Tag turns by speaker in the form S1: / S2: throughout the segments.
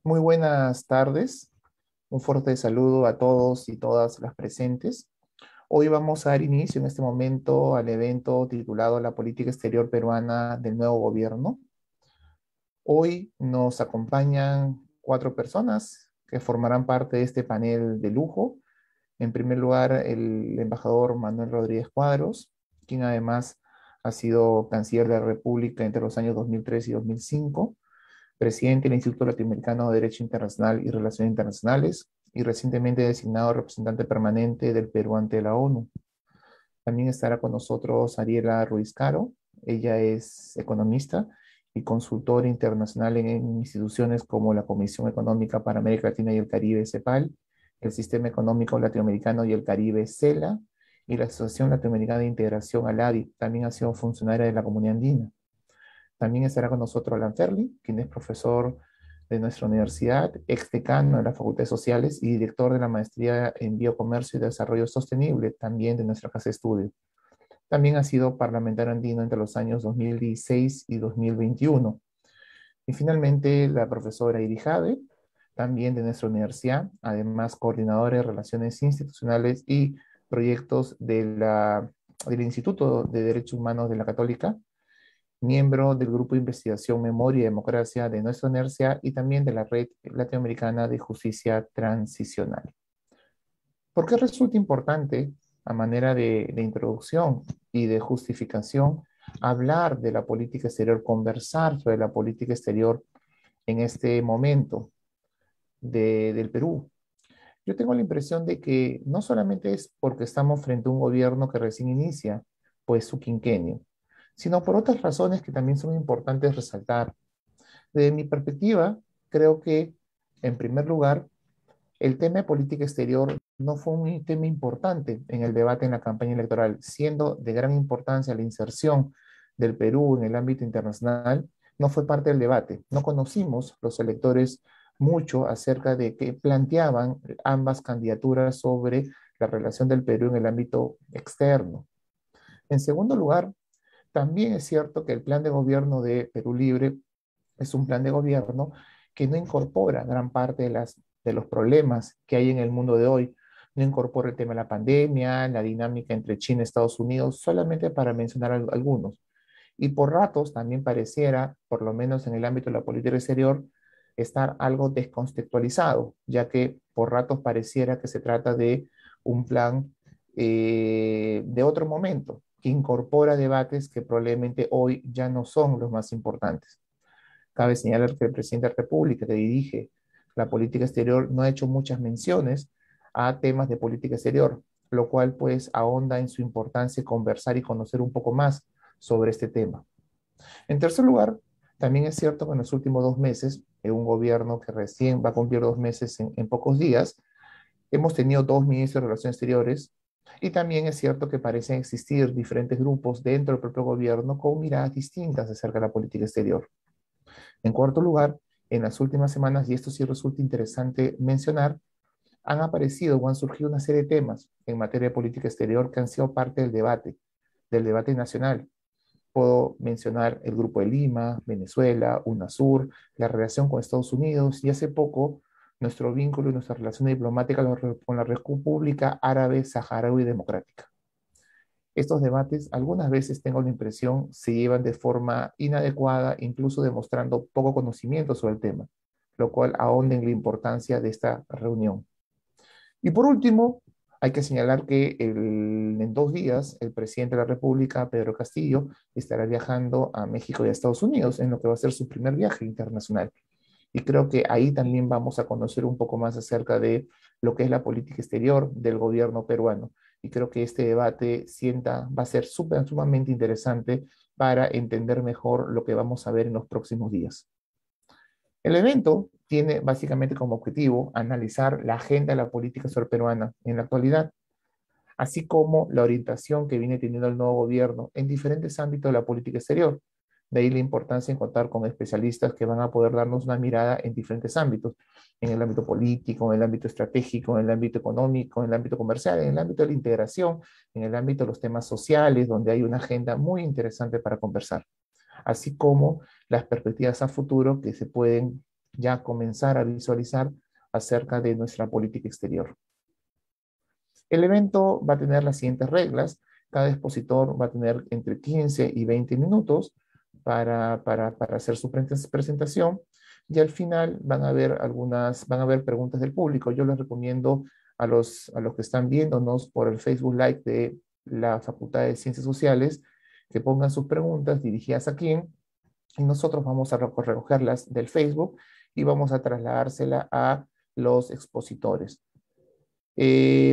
S1: Muy buenas tardes, un fuerte saludo a todos y todas las presentes. Hoy vamos a dar inicio en este momento al evento titulado La política exterior peruana del nuevo gobierno. Hoy nos acompañan cuatro personas que formarán parte de este panel de lujo. En primer lugar, el embajador Manuel Rodríguez Cuadros, quien además ha sido canciller de la República entre los años 2003 y 2005, presidente del Instituto Latinoamericano de Derecho Internacional y Relaciones Internacionales y recientemente designado representante permanente del Perú ante la ONU. También estará con nosotros Ariela Ruiz Caro. Ella es economista y consultora internacional en instituciones como la Comisión Económica para América Latina y el Caribe, CEPAL, el Sistema Económico Latinoamericano y el Caribe, CELA, y la Asociación Latinoamericana de Integración, ALADI. También ha sido funcionaria de la Comunidad Andina. También estará con nosotros Alan Ferli, quien es profesor de nuestra universidad, ex decano de la Facultad de Sociales y director de la maestría en Biocomercio y Desarrollo Sostenible, también de nuestra casa de estudio. También ha sido parlamentario andino entre los años 2016 y 2021. Y finalmente la profesora Iri Jade, también de nuestra universidad, además coordinadora de Relaciones Institucionales y Proyectos del Instituto de Derechos Humanos de la Católica, miembro del Grupo de Investigación Memoria y Democracia de nuestra universidad y también de la Red Latinoamericana de Justicia Transicional. ¿Por qué resulta importante, a manera de introducción y de justificación, hablar de la política exterior, conversar sobre la política exterior en este momento del Perú? Yo tengo la impresión de que no solamente es porque estamos frente a un gobierno que recién inicia, pues su quinquenio, sino por otras razones que también son importantes resaltar. Desde mi perspectiva, creo que, en primer lugar, el tema de política exterior no fue un tema importante en el debate en la campaña electoral, siendo de gran importancia la inserción del Perú en el ámbito internacional, no fue parte del debate. No conocimos los electores mucho acerca de qué planteaban ambas candidaturas sobre la relación del Perú en el ámbito externo. En segundo lugar, también es cierto que el plan de gobierno de Perú Libre es un plan de gobierno que no incorpora gran parte de los problemas que hay en el mundo de hoy. No incorpora el tema de la pandemia, la dinámica entre China y Estados Unidos, solamente para mencionar algunos. Y por ratos también pareciera, por lo menos en el ámbito de la política exterior, estar algo descontextualizado, ya que por ratos pareciera que se trata de un plan de otro momento, que incorpora debates que probablemente hoy ya no son los más importantes. Cabe señalar que el presidente de la República, que dirige la política exterior, no ha hecho muchas menciones a temas de política exterior, lo cual pues ahonda en su importancia conversar y conocer un poco más sobre este tema. En tercer lugar, también es cierto que en los últimos 2 meses, en un gobierno que recién va a cumplir 2 meses en pocos días, hemos tenido dos ministros de Relaciones Exteriores y también es cierto que parecen existir diferentes grupos dentro del propio gobierno con miradas distintas acerca de la política exterior. En cuarto lugar, en las últimas semanas, y esto sí resulta interesante mencionar, han aparecido o han surgido una serie de temas en materia de política exterior que han sido parte del debate nacional. Puedo mencionar el Grupo de Lima, Venezuela, UNASUR, la relación con Estados Unidos y hace poco nuestro vínculo y nuestra relación diplomática con la República Árabe Saharaui Democrática. Estos debates algunas veces tengo la impresión se llevan de forma inadecuada, incluso demostrando poco conocimiento sobre el tema, lo cual ahonda en la importancia de esta reunión. Y por último, hay que señalar que en 2 días el presidente de la República, Pedro Castillo, estará viajando a México y a Estados Unidos en lo que va a ser su primer viaje internacional. Y creo que ahí también vamos a conocer un poco más acerca de lo que es la política exterior del gobierno peruano. Y creo que este debate va a ser sumamente interesante para entender mejor lo que vamos a ver en los próximos días. El evento tiene básicamente como objetivo analizar la agenda de la política exterior peruana en la actualidad, así como la orientación que viene teniendo el nuevo gobierno en diferentes ámbitos de la política exterior. De ahí la importancia en contar con especialistas que van a poder darnos una mirada en diferentes ámbitos, en el ámbito político, en el ámbito estratégico, en el ámbito económico, en el ámbito comercial, en el ámbito de la integración, en el ámbito de los temas sociales, donde hay una agenda muy interesante para conversar, así como las perspectivas a futuro que se pueden ya comenzar a visualizar acerca de nuestra política exterior. El evento va a tener las siguientes reglas. Cada expositor va a tener entre 15 y 20 minutos para hacer su presentación, y al final van a haber preguntas del público. Yo les recomiendo a los que están viéndonos por el Facebook Live de la Facultad de Ciencias Sociales que pongan sus preguntas dirigidas aquí, y nosotros vamos a recogerlas del Facebook y vamos a trasladársela a los expositores.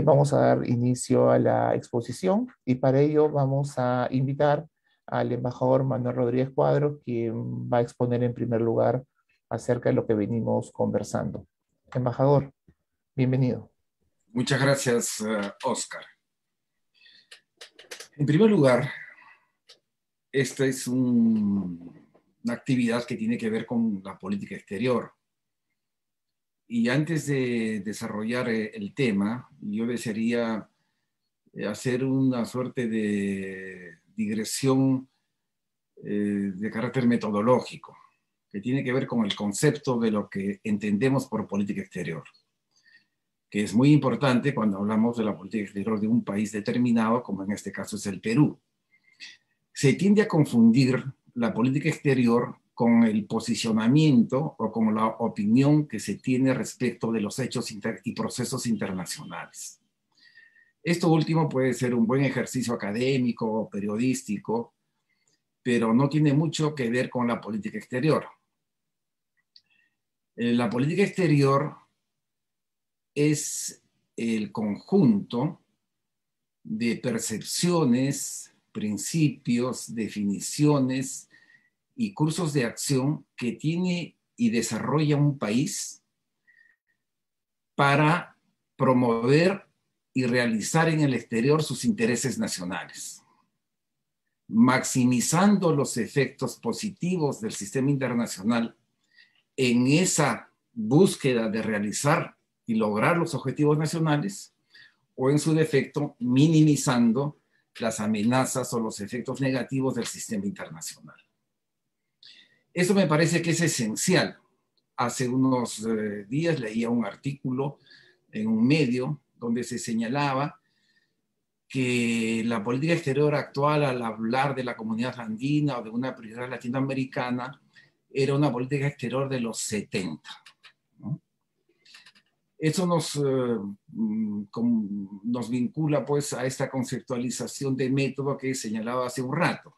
S1: Vamos a dar inicio a la exposición y para ello vamos a invitar al embajador Manuel Rodríguez Cuadros, quien va a exponer en primer lugar acerca de lo que venimos conversando. Embajador, bienvenido.
S2: Muchas gracias, Oscar. En primer lugar, esta es una actividad que tiene que ver con la política exterior. Y antes de desarrollar el tema, yo desearía hacer una suerte de digresión de carácter metodológico, que tiene que ver con el concepto de lo que entendemos por política exterior, que es muy importante cuando hablamos de la política exterior de un país determinado, como en este caso es el Perú. Se tiende a confundir la política exterior con el posicionamiento o con la opinión que se tiene respecto de los hechos y procesos internacionales. Esto último puede ser un buen ejercicio académico o periodístico, pero no tiene mucho que ver con la política exterior. La política exterior es el conjunto de percepciones, principios, definiciones y cursos de acción que tiene y desarrolla un país para promover y realizar en el exterior sus intereses nacionales, maximizando los efectos positivos del sistema internacional en esa búsqueda de realizar y lograr los objetivos nacionales, o en su defecto minimizando las amenazas o los efectos negativos del sistema internacional. Eso me parece que es esencial. Hace unos días leía un artículo en un medio donde se señalaba que la política exterior actual, al hablar de la comunidad andina o de una prioridad latinoamericana, era una política exterior de los 70. ¿No? Eso nos vincula pues a esta conceptualización de método que he señalado hace un rato.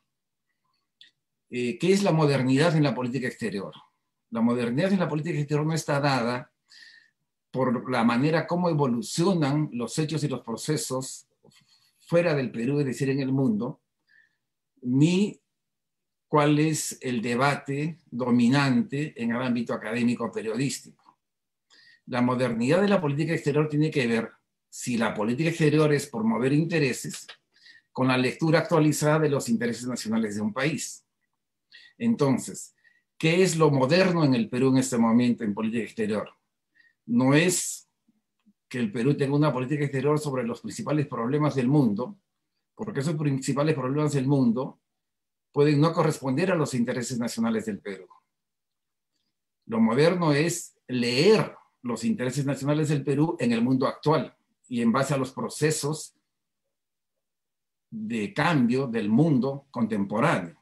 S2: ¿Qué es la modernidad en la política exterior? La modernidad en la política exterior no está dada por la manera como evolucionan los hechos y los procesos fuera del Perú, es decir, en el mundo, ni cuál es el debate dominante en el ámbito académico periodístico. La modernidad de la política exterior tiene que ver si la política exterior es por mover intereses con la lectura actualizada de los intereses nacionales de un país. Entonces, ¿qué es lo moderno en el Perú en este momento en política exterior? No es que el Perú tenga una política exterior sobre los principales problemas del mundo, porque esos principales problemas del mundo pueden no corresponder a los intereses nacionales del Perú. Lo moderno es leer los intereses nacionales del Perú en el mundo actual y en base a los procesos de cambio del mundo contemporáneo.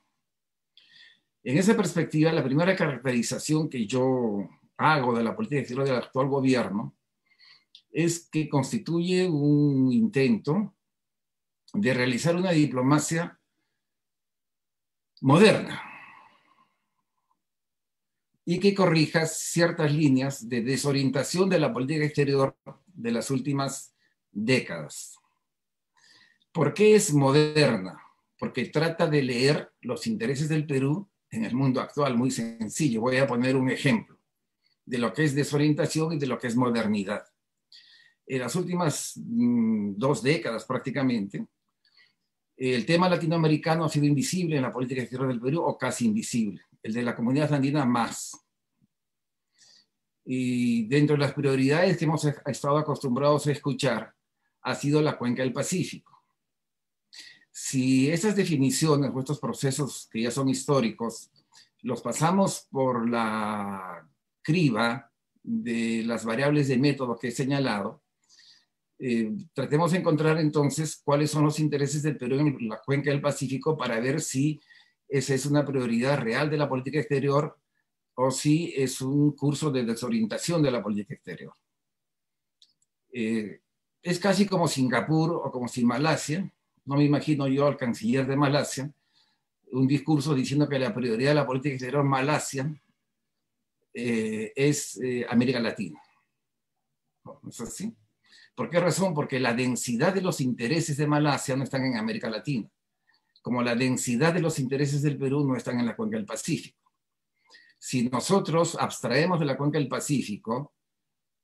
S2: En esa perspectiva, la primera caracterización que yo hago de la política exterior del actual gobierno es que constituye un intento de realizar una diplomacia moderna y que corrija ciertas líneas de desorientación de la política exterior de las últimas décadas. ¿Por qué es moderna? Porque trata de leer los intereses del Perú en el mundo actual, muy sencillo. Voy a poner un ejemplo de lo que es desorientación y de lo que es modernidad. En las últimas 2 décadas prácticamente, el tema latinoamericano ha sido invisible en la política exterior del Perú, o casi invisible. El de la comunidad andina más. Y dentro de las prioridades que hemos estado acostumbrados a escuchar ha sido la cuenca del Pacífico. Si esas definiciones o estos procesos que ya son históricos los pasamos por la criba de las variables de método que he señalado, tratemos de encontrar entonces cuáles son los intereses del Perú en la cuenca del Pacífico para ver si esa es una prioridad real de la política exterior o si es un curso de desorientación de la política exterior. Es casi como Singapur o como si Malasia, no me imagino yo al canciller de Malasia, un discurso diciendo que la prioridad de la política exterior Malasia es América Latina. ¿No es así? ¿Por qué razón? Porque la densidad de los intereses de Malasia no están en América Latina, como la densidad de los intereses del Perú no están en la cuenca del Pacífico. Si nosotros abstraemos de la cuenca del Pacífico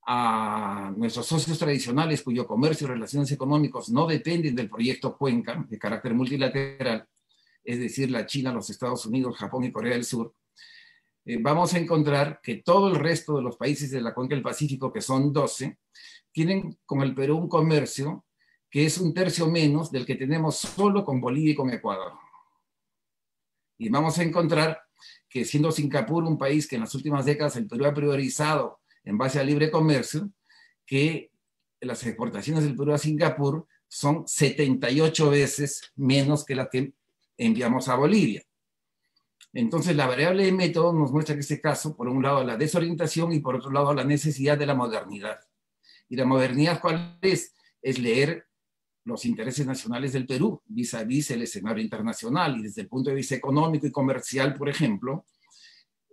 S2: a nuestros socios tradicionales cuyo comercio y relaciones económicos no dependen del proyecto Cuenca de carácter multilateral, es decir, la China, los Estados Unidos, Japón y Corea del Sur, vamos a encontrar que todo el resto de los países de la cuenca del Pacífico, que son 12, tienen con el Perú un comercio que es un tercio menos del que tenemos solo con Bolivia y con Ecuador. Y vamos a encontrar que siendo Singapur un país que en las últimas décadas el Perú ha priorizado en base al libre comercio, que las exportaciones del Perú a Singapur son 78 veces menos que las que enviamos a Bolivia. Entonces, la variable de método nos muestra en este caso, por un lado, la desorientación y por otro lado, la necesidad de la modernidad. ¿Y la modernidad cuál es? Es leer los intereses nacionales del Perú vis a vis el escenario internacional. Y desde el punto de vista económico y comercial, por ejemplo,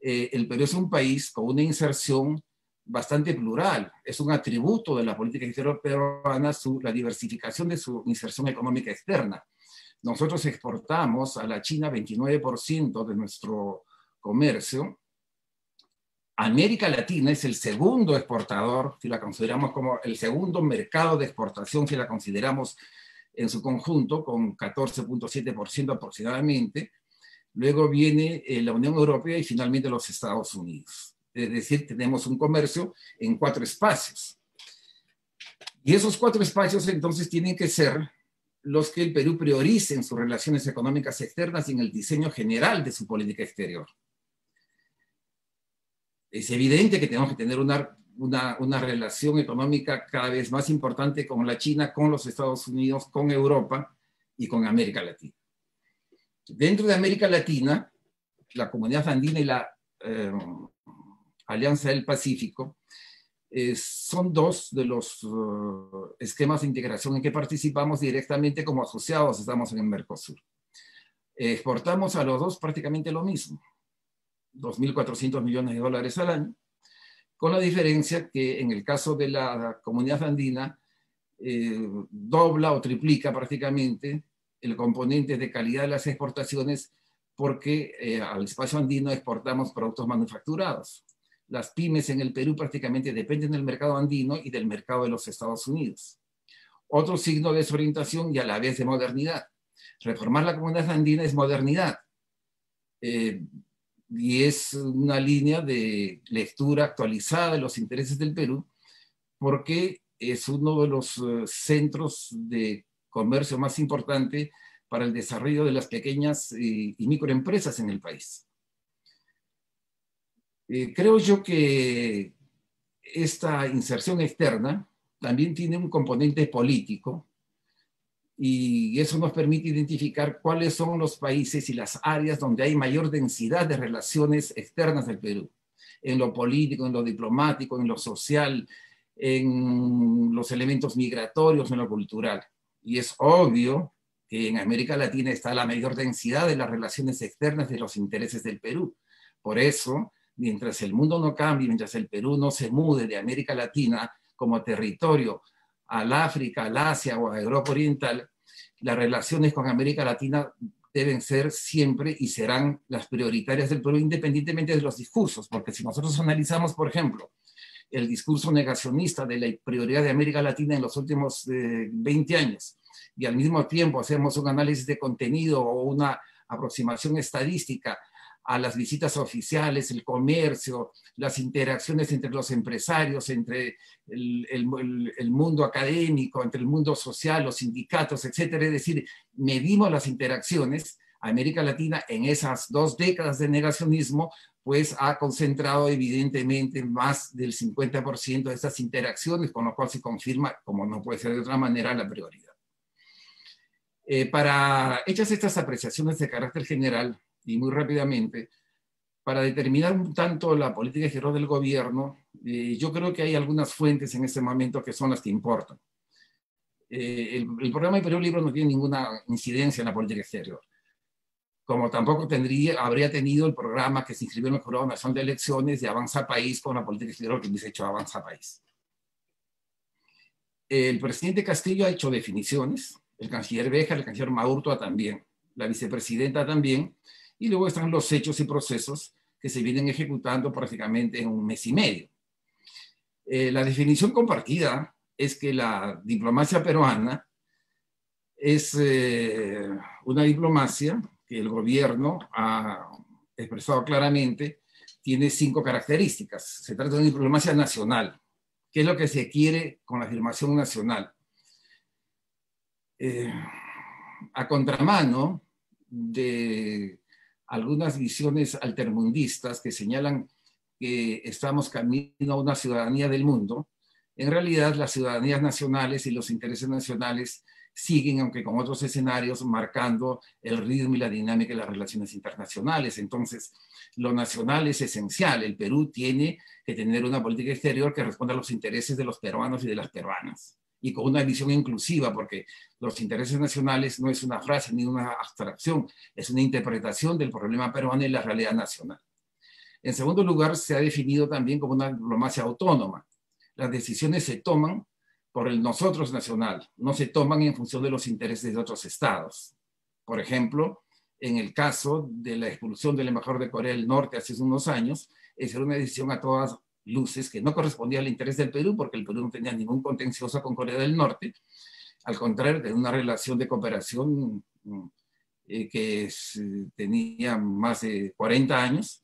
S2: el Perú es un país con una inserción bastante plural. Es un atributo de la política exterior peruana la diversificación de su inserción económica externa. Nosotros exportamos a la China 29% de nuestro comercio. América Latina es el segundo exportador, si la consideramos como el segundo mercado de exportación, si la consideramos en su conjunto, con 14.7% aproximadamente. Luego viene la Unión Europea y finalmente los Estados Unidos. Es decir, tenemos un comercio en 4 espacios. Y esos 4 espacios entonces tienen que ser los que el Perú priorice en sus relaciones económicas externas y en el diseño general de su política exterior. Es evidente que tenemos que tener una relación económica cada vez más importante con la China, con los Estados Unidos, con Europa y con América Latina. Dentro de América Latina, la Comunidad Andina y la Alianza del Pacífico son 2 de los esquemas de integración en que participamos directamente como asociados, estamos en el Mercosur. Exportamos a los 2 prácticamente lo mismo, 2.400 millones de dólares al año, con la diferencia que en el caso de la Comunidad Andina dobla o triplica prácticamente el componente de calidad de las exportaciones porque al espacio andino exportamos productos manufacturados. Las pymes en el Perú prácticamente dependen del mercado andino y del mercado de los Estados Unidos. Otro signo de desorientación y a la vez de modernidad. Reformar la comunidad andina es modernidad. Y es una línea de lectura actualizada de los intereses del Perú porque es uno de los centros de comercio más importante para el desarrollo de las pequeñas y microempresas en el país. Creo yo que esta inserción externa también tiene un componente político y eso nos permite identificar cuáles son los países y las áreas donde hay mayor densidad de relaciones externas del Perú, en lo político, en lo diplomático, en lo social, en los elementos migratorios, en lo cultural. Y es obvio que en América Latina está la mayor densidad de las relaciones externas de los intereses del Perú. Por eso, mientras el mundo no cambie, mientras el Perú no se mude de América Latina como territorio al África, al Asia o a Europa Oriental, las relaciones con América Latina deben ser siempre y serán las prioritarias del Perú, independientemente de los discursos, porque si nosotros analizamos, por ejemplo, el discurso negacionista de la prioridad de América Latina en los últimos 20 años, y al mismo tiempo hacemos un análisis de contenido o una aproximación estadística a las visitas oficiales, el comercio, las interacciones entre los empresarios, entre el mundo académico, entre el mundo social, los sindicatos, etcétera. Es decir, medimos las interacciones, América Latina en esas 2 décadas de negacionismo, pues ha concentrado evidentemente más del 50% de estas interacciones, con lo cual se confirma, como no puede ser de otra manera, la prioridad. Hechas estas apreciaciones de carácter general, y muy rápidamente, para determinar un tanto la política exterior del gobierno, yo creo que hay algunas fuentes en este momento que son las que importan. El programa Imperio Libre no tiene ninguna incidencia en la política exterior, como tampoco habría tenido el programa que se inscribió en el Jurado Nacional de Elecciones de Avanza País con la política exterior que hubiese hecho Avanza País. El presidente Castillo ha hecho definiciones, el canciller Béjar, el canciller Maurtua también, la vicepresidenta también, y luego están los hechos y procesos que se vienen ejecutando prácticamente en 1 mes y medio. La definición compartida es que la diplomacia peruana es una diplomacia que el gobierno ha expresado claramente, tiene 5 características. Se trata de una diplomacia nacional. ¿Qué es lo que se quiere con la afirmación nacional? A contramano de algunas visiones altermundistas que señalan que estamos camino a una ciudadanía del mundo, en realidad las ciudadanías nacionales y los intereses nacionales siguen, aunque con otros escenarios, marcando el ritmo y la dinámica de las relaciones internacionales. Entonces, lo nacional es esencial. El Perú tiene que tener una política exterior que responda a los intereses de los peruanos y de las peruanas, y con una visión inclusiva, porque los intereses nacionales no es una frase ni una abstracción, es una interpretación del problema peruano y la realidad nacional. En segundo lugar, se ha definido también como una diplomacia autónoma. Las decisiones se toman por el nosotros nacional, no se toman en función de los intereses de otros estados. Por ejemplo, en el caso de la expulsión del embajador de Corea del Norte hace unos años, esa era una decisión a todas luces que no correspondía al interés del Perú, porque el Perú no tenía ningún contencioso con Corea del Norte. Al contrario, tenía una relación de cooperación tenía más de 40 años,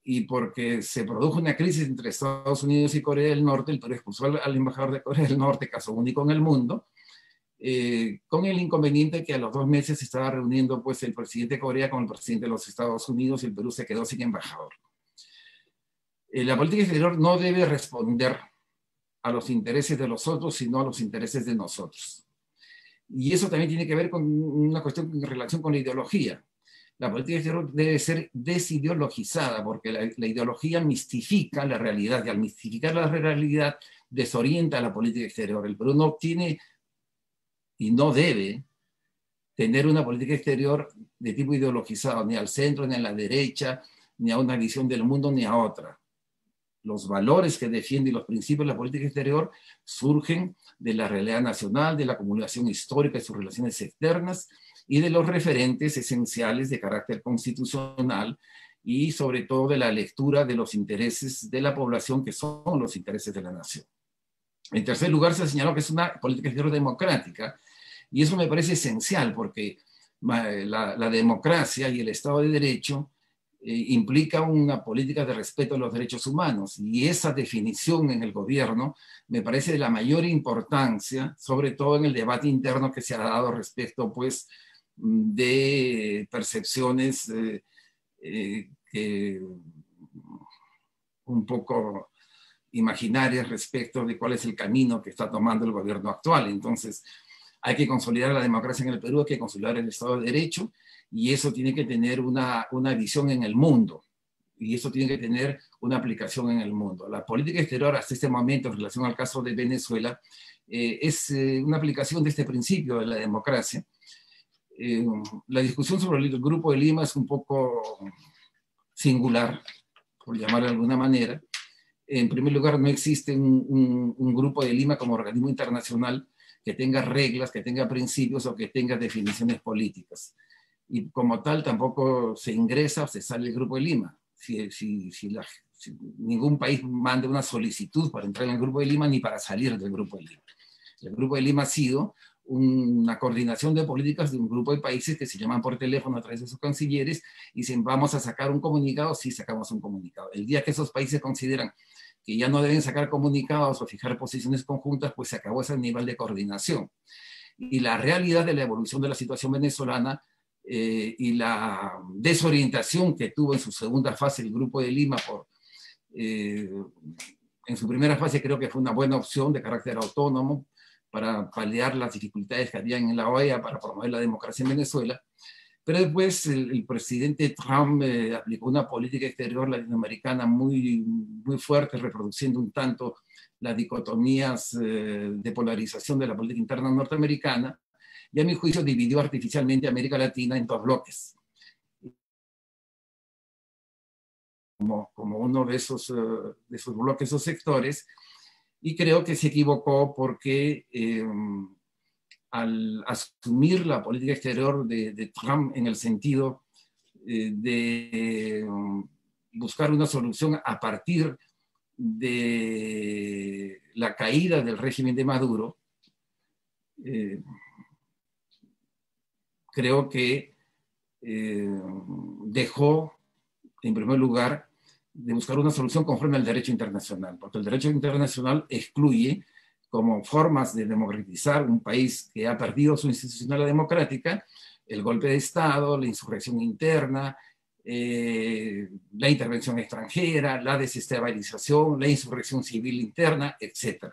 S2: y porque se produjo una crisis entre Estados Unidos y Corea del Norte, el Perú expulsó al embajador de Corea del Norte, caso único en el mundo, con el inconveniente que a los 2 meses se estaba reuniendo pues, el presidente de Corea con el presidente de los Estados Unidos, y el Perú se quedó sin embajador. La política exterior no debe responder a los intereses de los otros, sino a los intereses de nosotros. Y eso también tiene que ver con una cuestión en relación con la ideología. La política exterior debe ser desideologizada, porque la ideología mistifica la realidad, y al mistificar la realidad desorienta la política exterior. El Perú no tiene y no debe tener una política exterior de tipo ideologizado, ni al centro, ni a la derecha, ni a una visión del mundo, ni a otra. Los valores que defiende y los principios de la política exterior surgen de la realidad nacional, de la acumulación histórica de sus relaciones externas y de los referentes esenciales de carácter constitucional, y sobre todo de la lectura de los intereses de la población, que son los intereses de la nación. En tercer lugar, se señaló que es una política exterior democrática, y eso me parece esencial, porque la democracia y el Estado de Derecho implica una política de respeto a los derechos humanos, y esa definición en el gobierno me parece de la mayor importancia, sobre todo en el debate interno que se ha dado respecto pues, de percepciones un poco imaginarias respecto de cuál es el camino que está tomando el gobierno actual. Entonces, hay que consolidar la democracia en el Perú, hay que consolidar el Estado de Derecho, y eso tiene que tener una visión en el mundo, y eso tiene que tener una aplicación en el mundo. La política exterior hasta este momento, en relación al caso de Venezuela, es una aplicación de este principio de la democracia. La discusión sobre el Grupo de Lima es un poco singular, por llamarlo de alguna manera. En primer lugar, no existe un Grupo de Lima como organismo internacional que tenga reglas, que tenga principios o que tenga definiciones políticas. Y como tal, tampoco se ingresa o se sale del Grupo de Lima. Si ningún país manda una solicitud para entrar en el Grupo de Lima ni para salir del Grupo de Lima. El Grupo de Lima ha sido una coordinación de políticas de un grupo de países que se llaman por teléfono a través de sus cancilleres y dicen, vamos a sacar un comunicado, sí sacamos un comunicado. El día que esos países consideran que ya no deben sacar comunicados o fijar posiciones conjuntas, pues se acabó ese nivel de coordinación. Y la realidad de la evolución de la situación venezolana y la desorientación que tuvo en su segunda fase el Grupo de Lima en su primera fase creo que fue una buena opción de carácter autónomo para paliar las dificultades que habían en la OEA para promover la democracia en Venezuela. Pero después el presidente Trump aplicó una política exterior latinoamericana muy, muy fuerte, reproduciendo un tanto las dicotomías de polarización de la política interna norteamericana, y a mi juicio dividió artificialmente a América Latina en dos bloques. Como uno de esos bloques o sectores, y creo que se equivocó porque al asumir la política exterior de Trump en el sentido de buscar una solución a partir de la caída del régimen de Maduro, creo que dejó, en primer lugar, de buscar una solución conforme al derecho internacional, porque el derecho internacional excluye como formas de democratizar un país que ha perdido su institucionalidad democrática, el golpe de Estado, la insurrección interna, la intervención extranjera, la desestabilización, la insurrección civil interna, etc.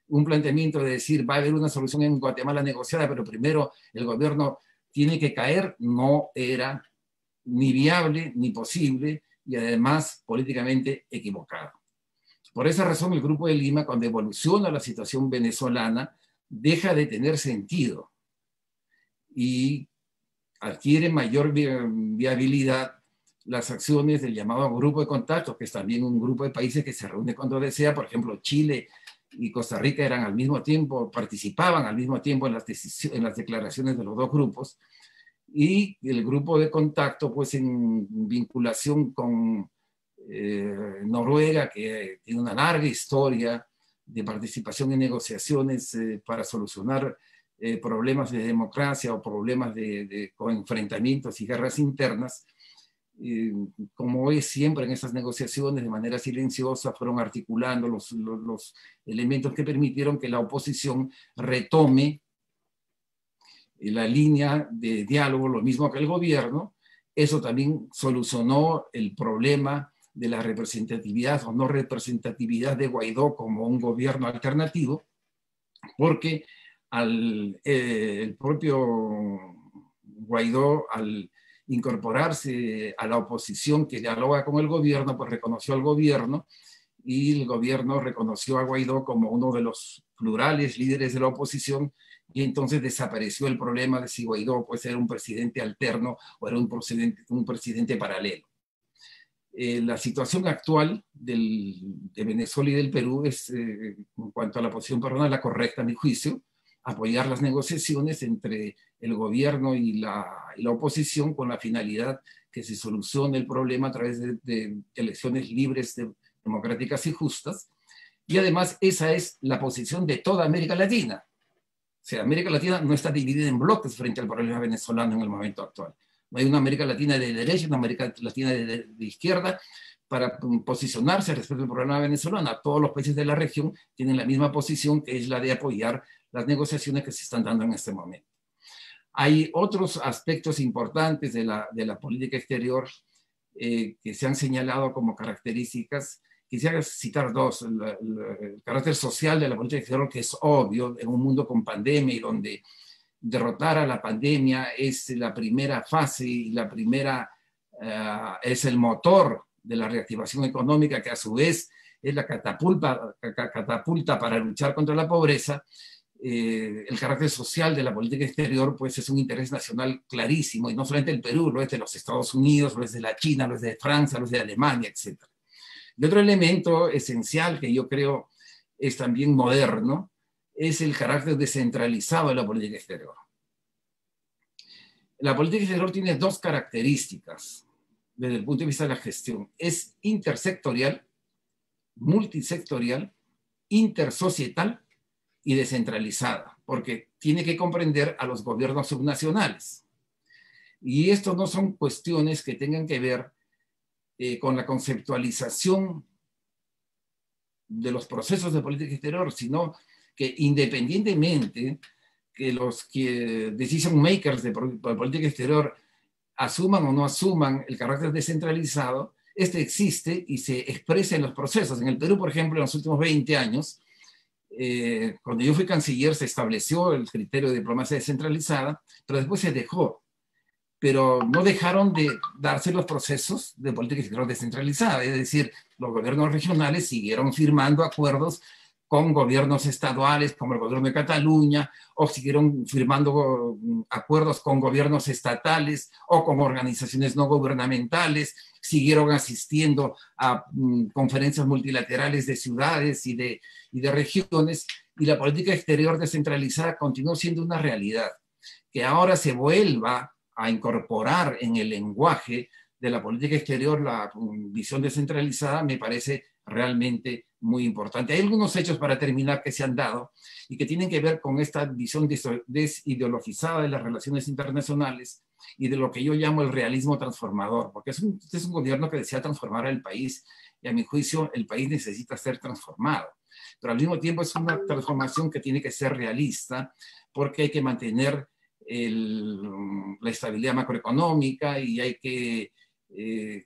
S2: Un planteamiento de decir va a haber una solución en Guatemala negociada, pero primero el gobierno tiene que caer, no era ni viable ni posible y además políticamente equivocado. Por esa razón el Grupo de Lima, cuando evoluciona la situación venezolana, deja de tener sentido y adquiere mayor viabilidad las acciones del llamado Grupo de Contacto, que es también un grupo de países que se reúne cuando desea. Por ejemplo, Chile y Costa Rica eran al mismo tiempo, participaban al mismo tiempo en las declaraciones de los dos grupos, y el Grupo de Contacto, pues en vinculación con Noruega, que tiene una larga historia de participación en negociaciones para solucionar problemas de democracia o problemas con enfrentamientos y guerras internas, como es siempre en esas negociaciones, de manera silenciosa, fueron articulando los elementos que permitieron que la oposición retome la línea de diálogo, lo mismo que el gobierno. Eso también solucionó el problema de la representatividad o no representatividad de Guaidó como un gobierno alternativo, porque el propio Guaidó, al incorporarse a la oposición que dialoga con el gobierno, pues reconoció al gobierno, y el gobierno reconoció a Guaidó como uno de los plurales líderes de la oposición, y entonces desapareció el problema de si Guaidó puede ser un presidente alterno o era un presidente paralelo. La situación actual de Venezuela y del Perú es, en cuanto a la posición peruana, la correcta a mi juicio: apoyar las negociaciones entre el gobierno y la oposición con la finalidad que se solucione el problema a través de elecciones libres, democráticas y justas. Y además esa es la posición de toda América Latina. O sea, América Latina no está dividida en bloques frente al problema venezolano en el momento actual. No hay una América Latina de derecha, una América Latina de izquierda para posicionarse respecto al problema venezolano. Todos los países de la región tienen la misma posición, que es la de apoyar las negociaciones que se están dando en este momento. Hay otros aspectos importantes de la política exterior que se han señalado como características. Quisiera citar dos: el carácter social de la política exterior, que es obvio en un mundo con pandemia y donde derrotar a la pandemia es la primera fase y es el motor de la reactivación económica, que a su vez es la catapulta para luchar contra la pobreza. El carácter social de la política exterior pues es un interés nacional clarísimo, y no solamente el Perú, lo es de los Estados Unidos, lo es de la China, lo es de Francia, lo es de Alemania, etc. Y otro elemento esencial que yo creo es también moderno es el carácter descentralizado de la política exterior. La política exterior tiene dos características desde el punto de vista de la gestión: es intersectorial, multisectorial, intersocietal y descentralizada, porque tiene que comprender a los gobiernos subnacionales. Y esto no son cuestiones que tengan que ver con la conceptualización de los procesos de política exterior, sino que independientemente que los decision makers de política exterior asuman o no asuman el carácter descentralizado, este existe y se expresa en los procesos. En el Perú, por ejemplo, en los últimos 20 años, cuando yo fui canciller se estableció el criterio de diplomacia descentralizada, pero después se dejó. Pero no dejaron de darse los procesos de política exterior descentralizada, es decir, los gobiernos regionales siguieron firmando acuerdos con gobiernos estaduales como el gobierno de Cataluña, o siguieron firmando acuerdos con gobiernos estatales o con organizaciones no gubernamentales, siguieron asistiendo a conferencias multilaterales de ciudades y de regiones, y la política exterior descentralizada continuó siendo una realidad. Que ahora se vuelva a incorporar en el lenguaje de la política exterior la visión descentralizada me parece realmente muy importante. Hay algunos hechos para terminar que se han dado y que tienen que ver con esta visión desideologizada de las relaciones internacionales y de lo que yo llamo el realismo transformador, porque este es un gobierno que desea transformar al país y a mi juicio el país necesita ser transformado. Pero al mismo tiempo es una transformación que tiene que ser realista porque hay que mantener la estabilidad macroeconómica y hay que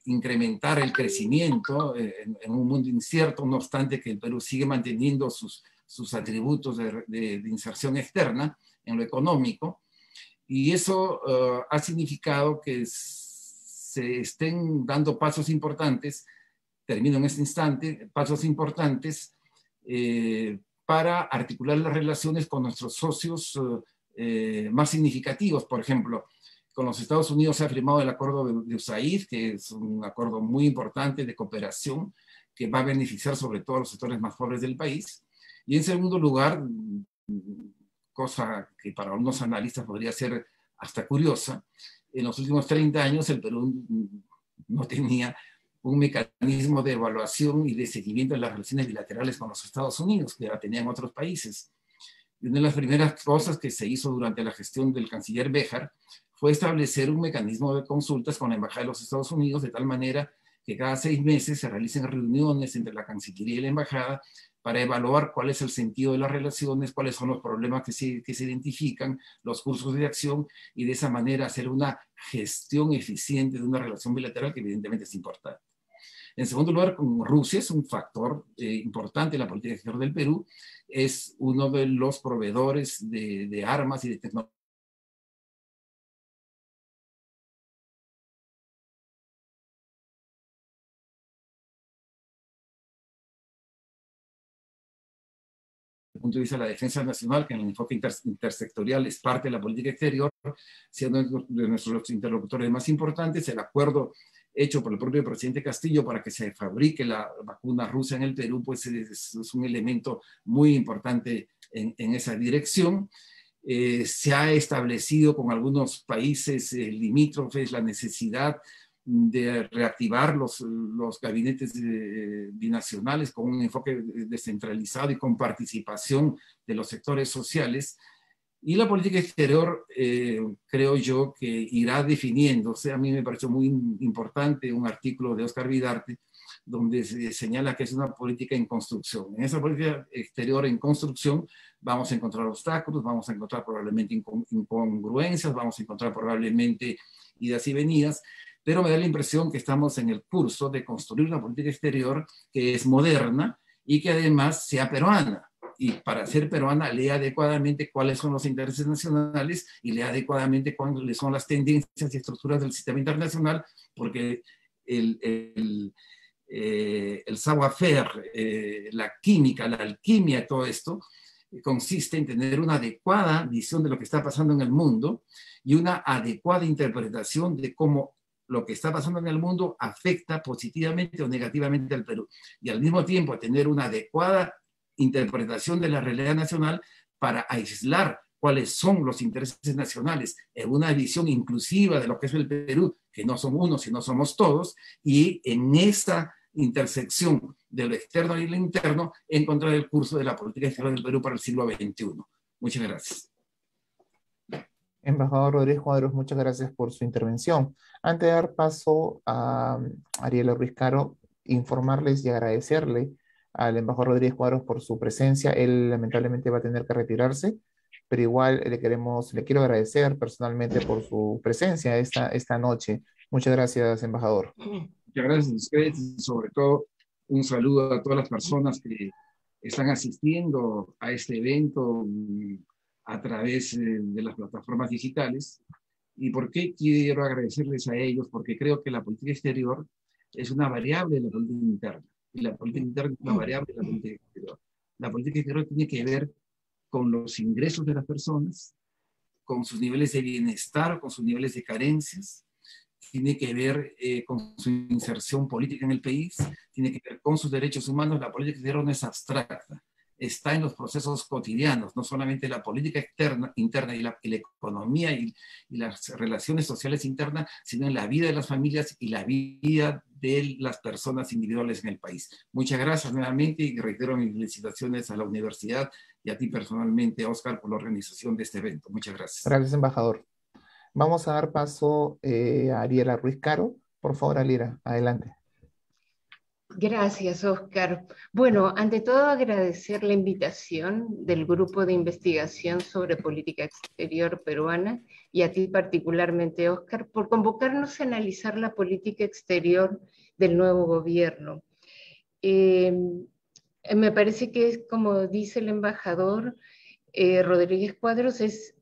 S2: incrementar el crecimiento en un mundo incierto, no obstante que el Perú sigue manteniendo sus atributos de inserción externa en lo económico, y eso ha significado que se estén dando pasos importantes, termino en este instante, pasos importantes para articular las relaciones con nuestros socios más significativos. Por ejemplo, con los Estados Unidos se ha firmado el acuerdo de USAID, que es un acuerdo muy importante de cooperación que va a beneficiar sobre todo a los sectores más pobres del país. Y en segundo lugar, cosa que para algunos analistas podría ser hasta curiosa, en los últimos 30 años el Perú no tenía un mecanismo de evaluación y de seguimiento de las relaciones bilaterales con los Estados Unidos, que la tenían otros países. Y una de las primeras cosas que se hizo durante la gestión del canciller Béjar fue establecer un mecanismo de consultas con la Embajada de los Estados Unidos, de tal manera que cada 6 meses se realicen reuniones entre la Cancillería y la Embajada para evaluar cuál es el sentido de las relaciones, cuáles son los problemas que se identifican, los cursos de acción, y de esa manera hacer una gestión eficiente de una relación bilateral que evidentemente es importante. En segundo lugar, Rusia es un factor importante en la política exterior del Perú, es uno de los proveedores de armas y de tecnología desde el punto de vista de la defensa nacional, que en el enfoque intersectorial es parte de la política exterior, siendo de nuestros interlocutores más importantes. El acuerdo hecho por el propio presidente Castillo para que se fabrique la vacuna rusa en el Perú, pues es un elemento muy importante en esa dirección. Se ha establecido con algunos países limítrofes la necesidad de reactivar los gabinetes binacionales con un enfoque descentralizado y con participación de los sectores sociales. Y la política exterior, creo yo, que irá definiéndose. A mí me pareció muy importante un artículo de Oscar Vidarte, donde se señala que es una política en construcción. En esa política exterior en construcción vamos a encontrar obstáculos, vamos a encontrar probablemente incongruencias, vamos a encontrar probablemente idas y venidas, pero me da la impresión que estamos en el curso de construir una política exterior que es moderna y que además sea peruana. Y para ser peruana, lea adecuadamente cuáles son los intereses nacionales y lea adecuadamente cuáles son las tendencias y estructuras del sistema internacional, porque el savoir-faire, la química, la alquimia, todo esto, consiste en tener una adecuada visión de lo que está pasando en el mundo y una adecuada interpretación de cómo lo que está pasando en el mundo afecta positivamente o negativamente al Perú. Y al mismo tiempo tener una adecuada interpretación de la realidad nacional para aislar cuáles son los intereses nacionales en una visión inclusiva de lo que es el Perú, que no son uno, sino somos todos, y en esta intersección de lo externo y lo interno, encontrar el curso de la política exterior del Perú para el siglo XXI. Muchas gracias.
S1: Embajador Rodríguez Cuadros, muchas gracias por su intervención. Antes de dar paso a Ariela Ruiz Caro, informarles y agradecerle al embajador Rodríguez Cuadros por su presencia. Él lamentablemente va a tener que retirarse, pero igual le quiero agradecer personalmente por su presencia esta noche. Muchas gracias, embajador.
S2: Muchas gracias a ustedes y sobre todo un saludo a todas las personas que están asistiendo a este evento a través de las plataformas digitales. ¿Y por qué quiero agradecerles a ellos? Porque creo que la política exterior es una variable de la política interna y la política interna es una variable de la política exterior. La política exterior tiene que ver con los ingresos de las personas, con sus niveles de bienestar, con sus niveles de carencias, tiene que ver con su inserción política en el país, tiene que ver con sus derechos humanos. La política exterior no es abstracta, está en los procesos cotidianos, no solamente la política interna y la economía y las relaciones sociales internas, sino en la vida de las familias y la vida de las personas individuales en el país. Muchas gracias nuevamente y reitero mis felicitaciones a la universidad y a ti personalmente, Oscar, por la organización de este evento. Muchas gracias.
S1: Gracias, embajador. Vamos a dar paso a Ariela Ruiz Caro. Por favor, Ariela, adelante.
S3: Gracias, Oscar. Bueno, ante todo agradecer la invitación del Grupo de Investigación sobre Política Exterior Peruana y a ti particularmente, Oscar, por convocarnos a analizar la política exterior del nuevo gobierno. Me parece que es, como dice el embajador Rodríguez Cuadros, es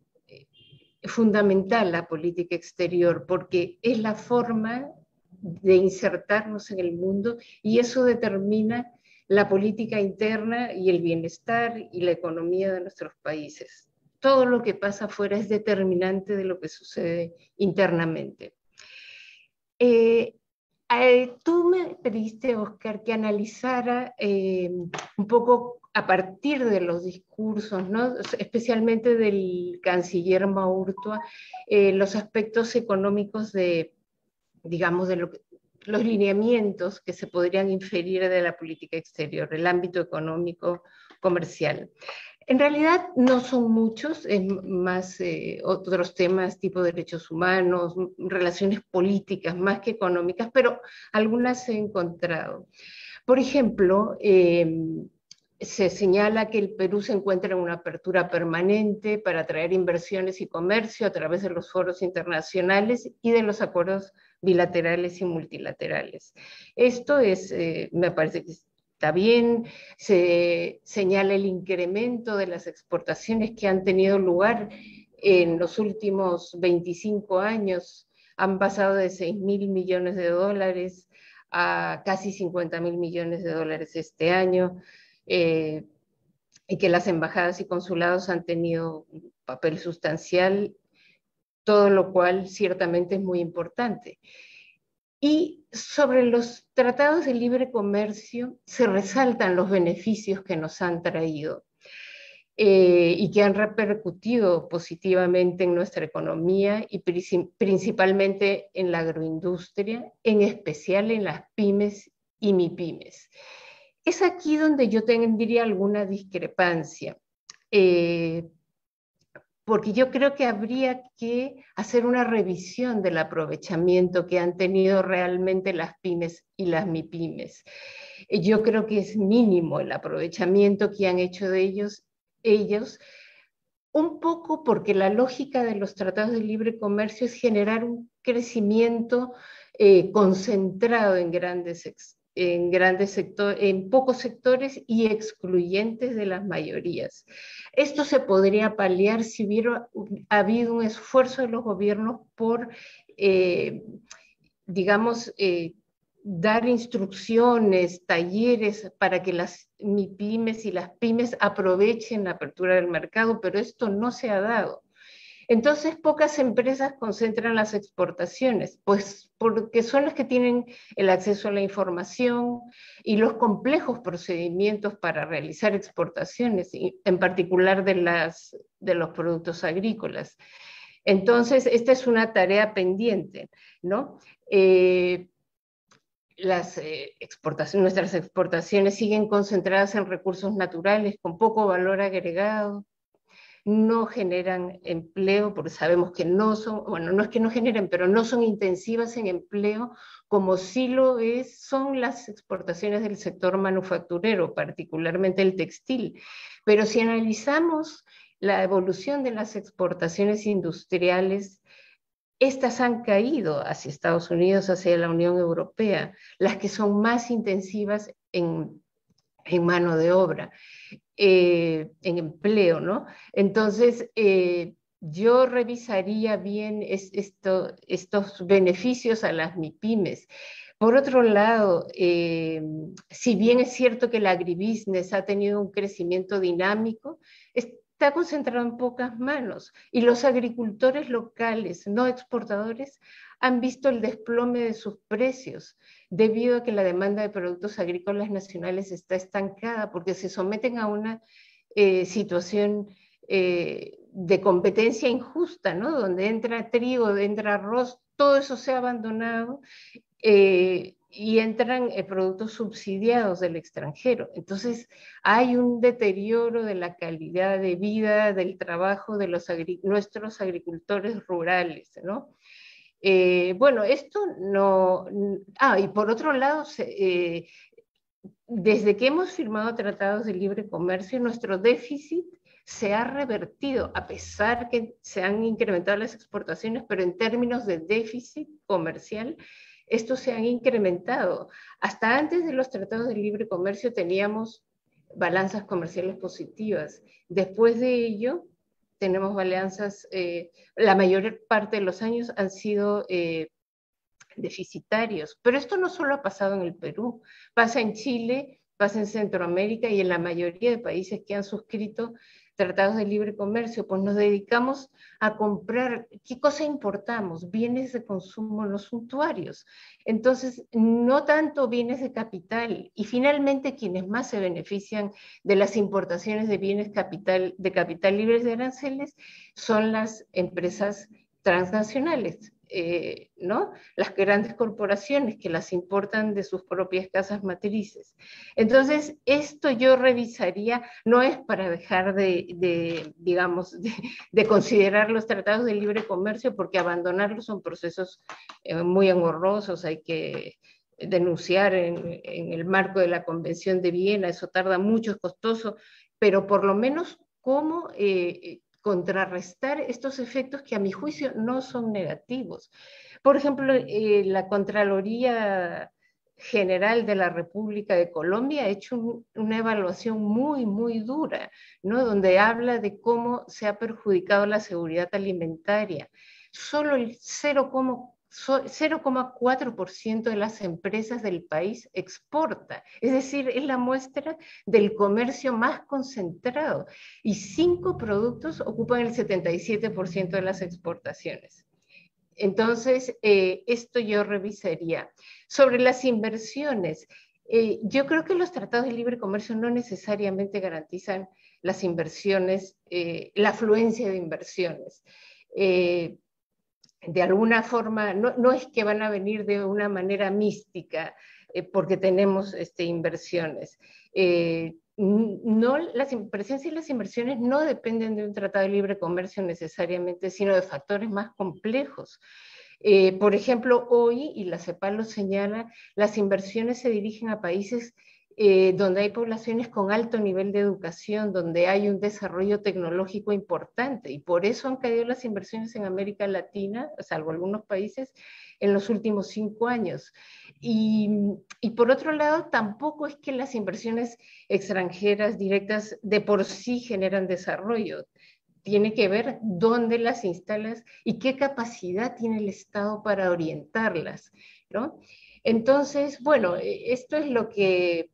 S3: fundamental la política exterior porque es la forma de insertarnos en el mundo y eso determina la política interna y el bienestar y la economía de nuestros países. Todo lo que pasa afuera es determinante de lo que sucede internamente. Tú me pediste, Oscar, que analizara un poco a partir de los discursos, ¿no? Especialmente del canciller Maurtua, los aspectos económicos de, digamos, de los lineamientos que se podrían inferir de la política exterior, el ámbito económico comercial. En realidad no son muchos, es más otros temas tipo derechos humanos, relaciones políticas más que económicas, pero algunas he encontrado. Por ejemplo, se señala que el Perú se encuentra en una apertura permanente para atraer inversiones y comercio a través de los foros internacionales y de los acuerdos bilaterales y multilaterales. Esto es, me parece que está bien, se señala el incremento de las exportaciones que han tenido lugar en los últimos 25 años, han pasado de 6.000 millones de dólares a casi 50.000 millones de dólares este año, y que las embajadas y consulados han tenido un papel sustancial, todo lo cual ciertamente es muy importante. Y sobre los tratados de libre comercio se resaltan los beneficios que nos han traído y que han repercutido positivamente en nuestra economía y principalmente en la agroindustria, en especial en las pymes y mipymes. Es aquí donde yo tendría alguna discrepancia, porque yo creo que habría que hacer una revisión del aprovechamiento que han tenido realmente las pymes y las mipymes. Yo creo que es mínimo el aprovechamiento que han hecho de ellos, un poco porque la lógica de los tratados de libre comercio es generar un crecimiento concentrado en en pocos sectores y excluyentes de las mayorías. Esto se podría paliar si hubiera habido un esfuerzo de los gobiernos por, digamos, dar instrucciones, talleres para que las MIPYMES y las pymes aprovechen la apertura del mercado, pero esto no se ha dado. Entonces, pocas empresas concentran las exportaciones, pues porque son las que tienen el acceso a la información y los complejos procedimientos para realizar exportaciones, en particular de los productos agrícolas. Entonces, esta es una tarea pendiente, ¿no? Nuestras exportaciones siguen concentradas en recursos naturales con poco valor agregado, no generan empleo, porque sabemos que no son, bueno, no es que no generen, pero no son intensivas en empleo, como sí son las exportaciones del sector manufacturero, particularmente el textil. Pero si analizamos la evolución de las exportaciones industriales, estas han caído hacia Estados Unidos, hacia la Unión Europea, las que son más intensivas en mano de obra, en empleo, ¿no? Entonces, yo revisaría bien estos beneficios a las MIPYMES. Por otro lado, si bien es cierto que el agribusiness ha tenido un crecimiento dinámico, está concentrado en pocas manos y los agricultores locales, no exportadores, han visto el desplome de sus precios debido a que la demanda de productos agrícolas nacionales está estancada porque se someten a una situación de competencia injusta, ¿no? Donde entra trigo, entra arroz, todo eso se ha abandonado y entran productos subsidiados del extranjero. Entonces hay un deterioro de la calidad de vida, del trabajo de nuestros agricultores rurales, ¿no? Bueno, esto no... y por otro lado, desde que hemos firmado tratados de libre comercio, nuestro déficit se ha revertido, a pesar que se han incrementado las exportaciones, pero en términos de déficit comercial, estos se han incrementado. Hasta antes de los tratados de libre comercio teníamos balanzas comerciales positivas. Después de ello, tenemos balanzas, la mayor parte de los años han sido deficitarios. Pero esto no solo ha pasado en el Perú, pasa en Chile, pasa en Centroamérica y en la mayoría de países que han suscrito tratados de libre comercio, pues nos dedicamos a comprar, ¿qué cosa importamos? Bienes de consumo no suntuarios. Entonces, no tanto bienes de capital. Y finalmente, quienes más se benefician de las importaciones de bienes de capital libres de aranceles son las empresas transnacionales. ¿No? Las grandes corporaciones que las importan de sus propias casas matrices. Entonces, esto yo revisaría, no es para dejar digamos, de considerar los tratados de libre comercio, porque abandonarlos son procesos muy engorrosos, hay que denunciar en el marco de la Convención de Viena, eso tarda mucho, es costoso, pero por lo menos cómo contrarrestar estos efectos que a mi juicio no son negativos. Por ejemplo, la Contraloría General de la República de Colombia ha hecho una evaluación muy, muy dura, ¿no? Donde habla de cómo se ha perjudicado la seguridad alimentaria. Solo el 0,4% de las empresas del país exporta, es decir, es la muestra del comercio más concentrado y 5 productos ocupan el 77% de las exportaciones. Entonces, esto yo revisaría. Sobre las inversiones, yo creo que los tratados de libre comercio no necesariamente garantizan las inversiones, la afluencia de inversiones. De alguna forma, no es que van a venir de una manera mística porque tenemos inversiones. La presencia y las inversiones no dependen de un tratado de libre comercio necesariamente, sino de factores más complejos. Por ejemplo, hoy, y la CEPAL lo señala, las inversiones se dirigen a países donde hay poblaciones con alto nivel de educación, donde hay un desarrollo tecnológico importante, y por eso han caído las inversiones en América Latina, salvo algunos países, en los últimos 5 años. Y por otro lado, tampoco es que las inversiones extranjeras directas de por sí generan desarrollo. Tiene que ver dónde las instalas y qué capacidad tiene el Estado para orientarlas, ¿no? Entonces, bueno, esto es lo que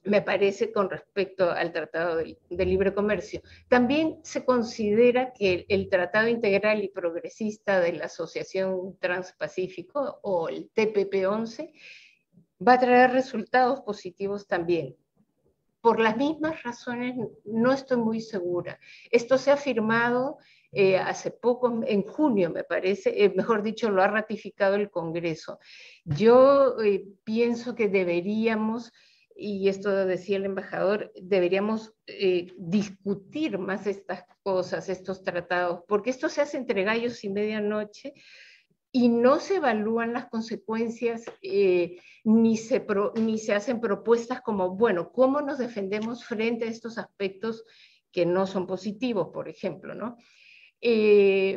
S3: me parece con respecto al Tratado de Libre Comercio. También se considera que el Tratado Integral y Progresista de la Asociación Transpacífico, o el TPP-11, va a traer resultados positivos también. Por las mismas razones, no estoy muy segura. Esto se ha firmado hace poco, en junio me parece, mejor dicho, lo ha ratificado el Congreso. Yo pienso que deberíamos, y esto decía el embajador, deberíamos discutir más estas cosas, estos tratados, porque esto se hace entre gallos y medianoche, y no se evalúan las consecuencias, ni se hacen propuestas como, bueno, ¿cómo nos defendemos frente a estos aspectos que no son positivos, por ejemplo, ¿no?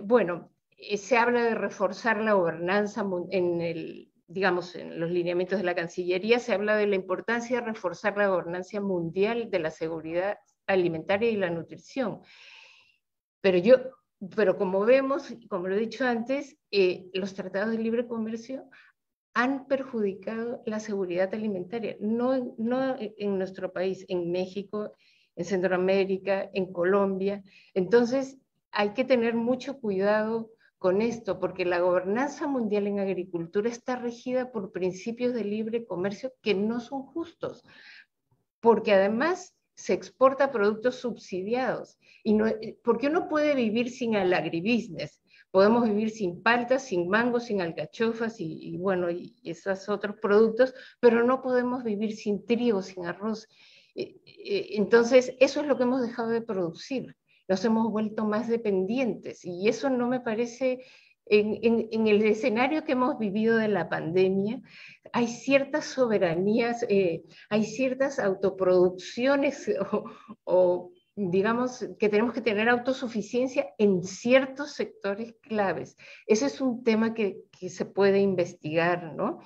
S3: Bueno, se habla de reforzar la gobernanza digamos, en los lineamientos de la Cancillería, se habla de la importancia de reforzar la gobernanza mundial de la seguridad alimentaria y la nutrición. Pero como vemos, como lo he dicho antes, los tratados de libre comercio han perjudicado la seguridad alimentaria, no en nuestro país, en México, en Centroamérica, en Colombia. Entonces, hay que tener mucho cuidado con esto, porque la gobernanza mundial en agricultura está regida por principios de libre comercio que no son justos, porque además se exporta productos subsidiados, porque uno puede vivir sin el agribusiness. Podemos vivir sin paltas, sin mangos, sin alcachofas y bueno, y esos otros productos, pero no podemos vivir sin trigo, sin arroz. Entonces, eso es lo que hemos dejado de producir. Nos hemos vuelto más dependientes y eso no me parece, en el escenario que hemos vivido de la pandemia, hay ciertas soberanías, hay ciertas autoproducciones o digamos que tenemos que tener autosuficiencia en ciertos sectores claves. Ese es un tema que se puede investigar, ¿no?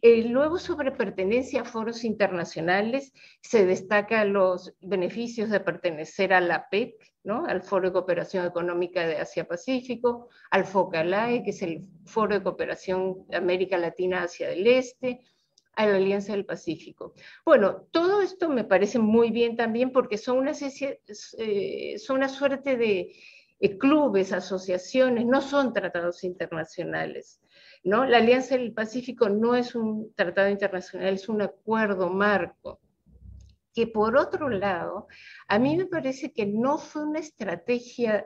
S3: Luego, sobre pertenencia a foros internacionales, se destacan los beneficios de pertenecer a la PEC, ¿no? Al Foro de Cooperación Económica de Asia-Pacífico, al FOCALAE, que es el Foro de Cooperación de América Latina hacia el Este, a la Alianza del Pacífico. Bueno, todo esto me parece muy bien también porque son una suerte de clubes, asociaciones, no son tratados internacionales, ¿no? La Alianza del Pacífico no es un tratado internacional, es un acuerdo marco, que por otro lado, a mí me parece que no fue una estrategia,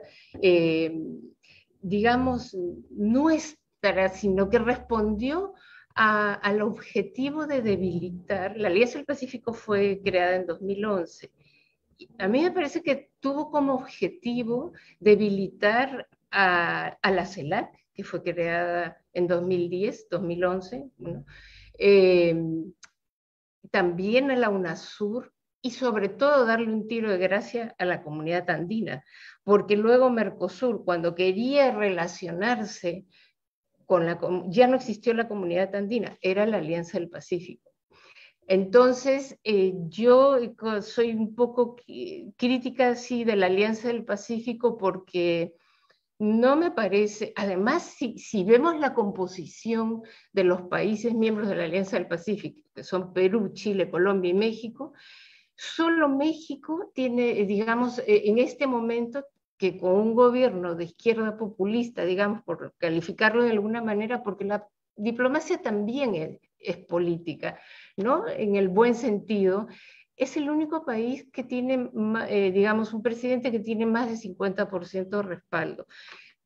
S3: digamos, nuestra, sino que respondió al objetivo de debilitar. La Alianza del Pacífico fue creada en 2011. A mí me parece que tuvo como objetivo debilitar a la CELAC, que fue creada en 2010, 2011, ¿no? También a la UNASUR y sobre todo darle un tiro de gracia a la comunidad andina, porque luego Mercosur, cuando quería relacionarse ya no existió la comunidad andina, era la Alianza del Pacífico. Entonces, yo soy un poco crítica, sí, de la Alianza del Pacífico porque no me parece, además, si vemos la composición de los países miembros de la Alianza del Pacífico, que son Perú, Chile, Colombia y México, solo México tiene, digamos, en este momento, que con un gobierno de izquierda populista, digamos, por calificarlo de alguna manera, porque la diplomacia también es política, ¿no? En el buen sentido, es el único país que tiene, digamos, un presidente que tiene más de 50% de respaldo.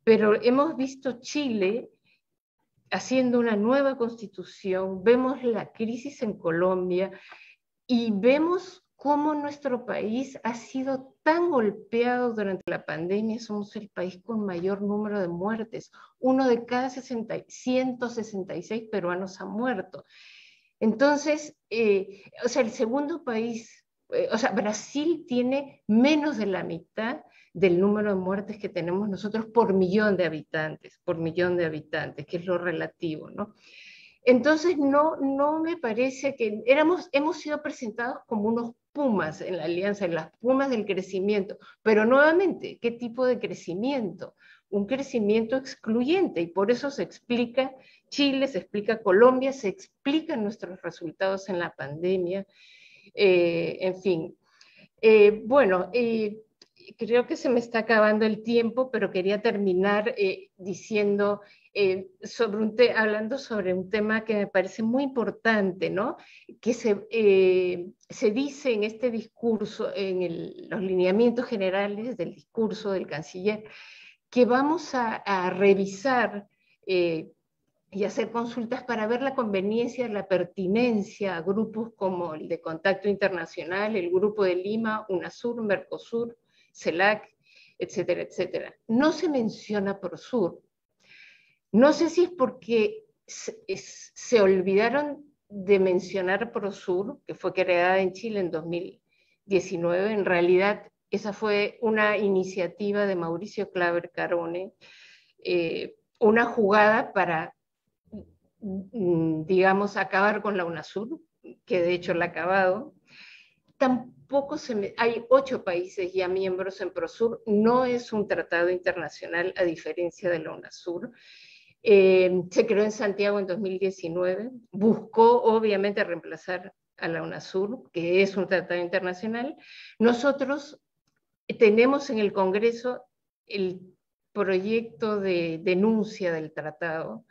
S3: Pero hemos visto Chile haciendo una nueva constitución, vemos la crisis en Colombia y vemos cómo nuestro país ha sido tan golpeado durante la pandemia. Somos el país con mayor número de muertes. 1 de cada 166 peruanos ha muerto. Entonces, o sea, el segundo país, o sea, Brasil tiene menos de la mitad del número de muertes que tenemos nosotros por millón de habitantes, que es lo relativo, ¿no? Entonces, no me parece que hemos sido presentados como unos pumas en la alianza, en las pumas del crecimiento, pero nuevamente, ¿qué tipo de crecimiento? Un crecimiento excluyente, y por eso se explica Chile, se explica Colombia, se explican nuestros resultados en la pandemia, en fin. Bueno, creo que se me está acabando el tiempo, pero quería terminar diciendo, hablando sobre un tema que me parece muy importante, ¿no? Que se dice en este discurso, en los lineamientos generales del discurso del canciller, que vamos a revisar y hacer consultas para ver la conveniencia, la pertinencia a grupos como el de Contacto Internacional, el Grupo de Lima, UNASUR, Mercosur, CELAC, etcétera, etcétera. No se menciona Prosur. No sé si es porque se olvidaron de mencionar Prosur, que fue creada en Chile en 2019. En realidad Esa fue una iniciativa de Mauricio Claver Carone, una jugada para, digamos, acabar con la UNASUR, que de hecho la ha acabado. Tampoco hay 8 países ya miembros en PROSUR, no es un tratado internacional a diferencia de la UNASUR. Se creó en Santiago en 2019, buscó obviamente reemplazar a la UNASUR, que es un tratado internacional. Nosotros tenemos en el Congreso el proyecto de denuncia del tratado,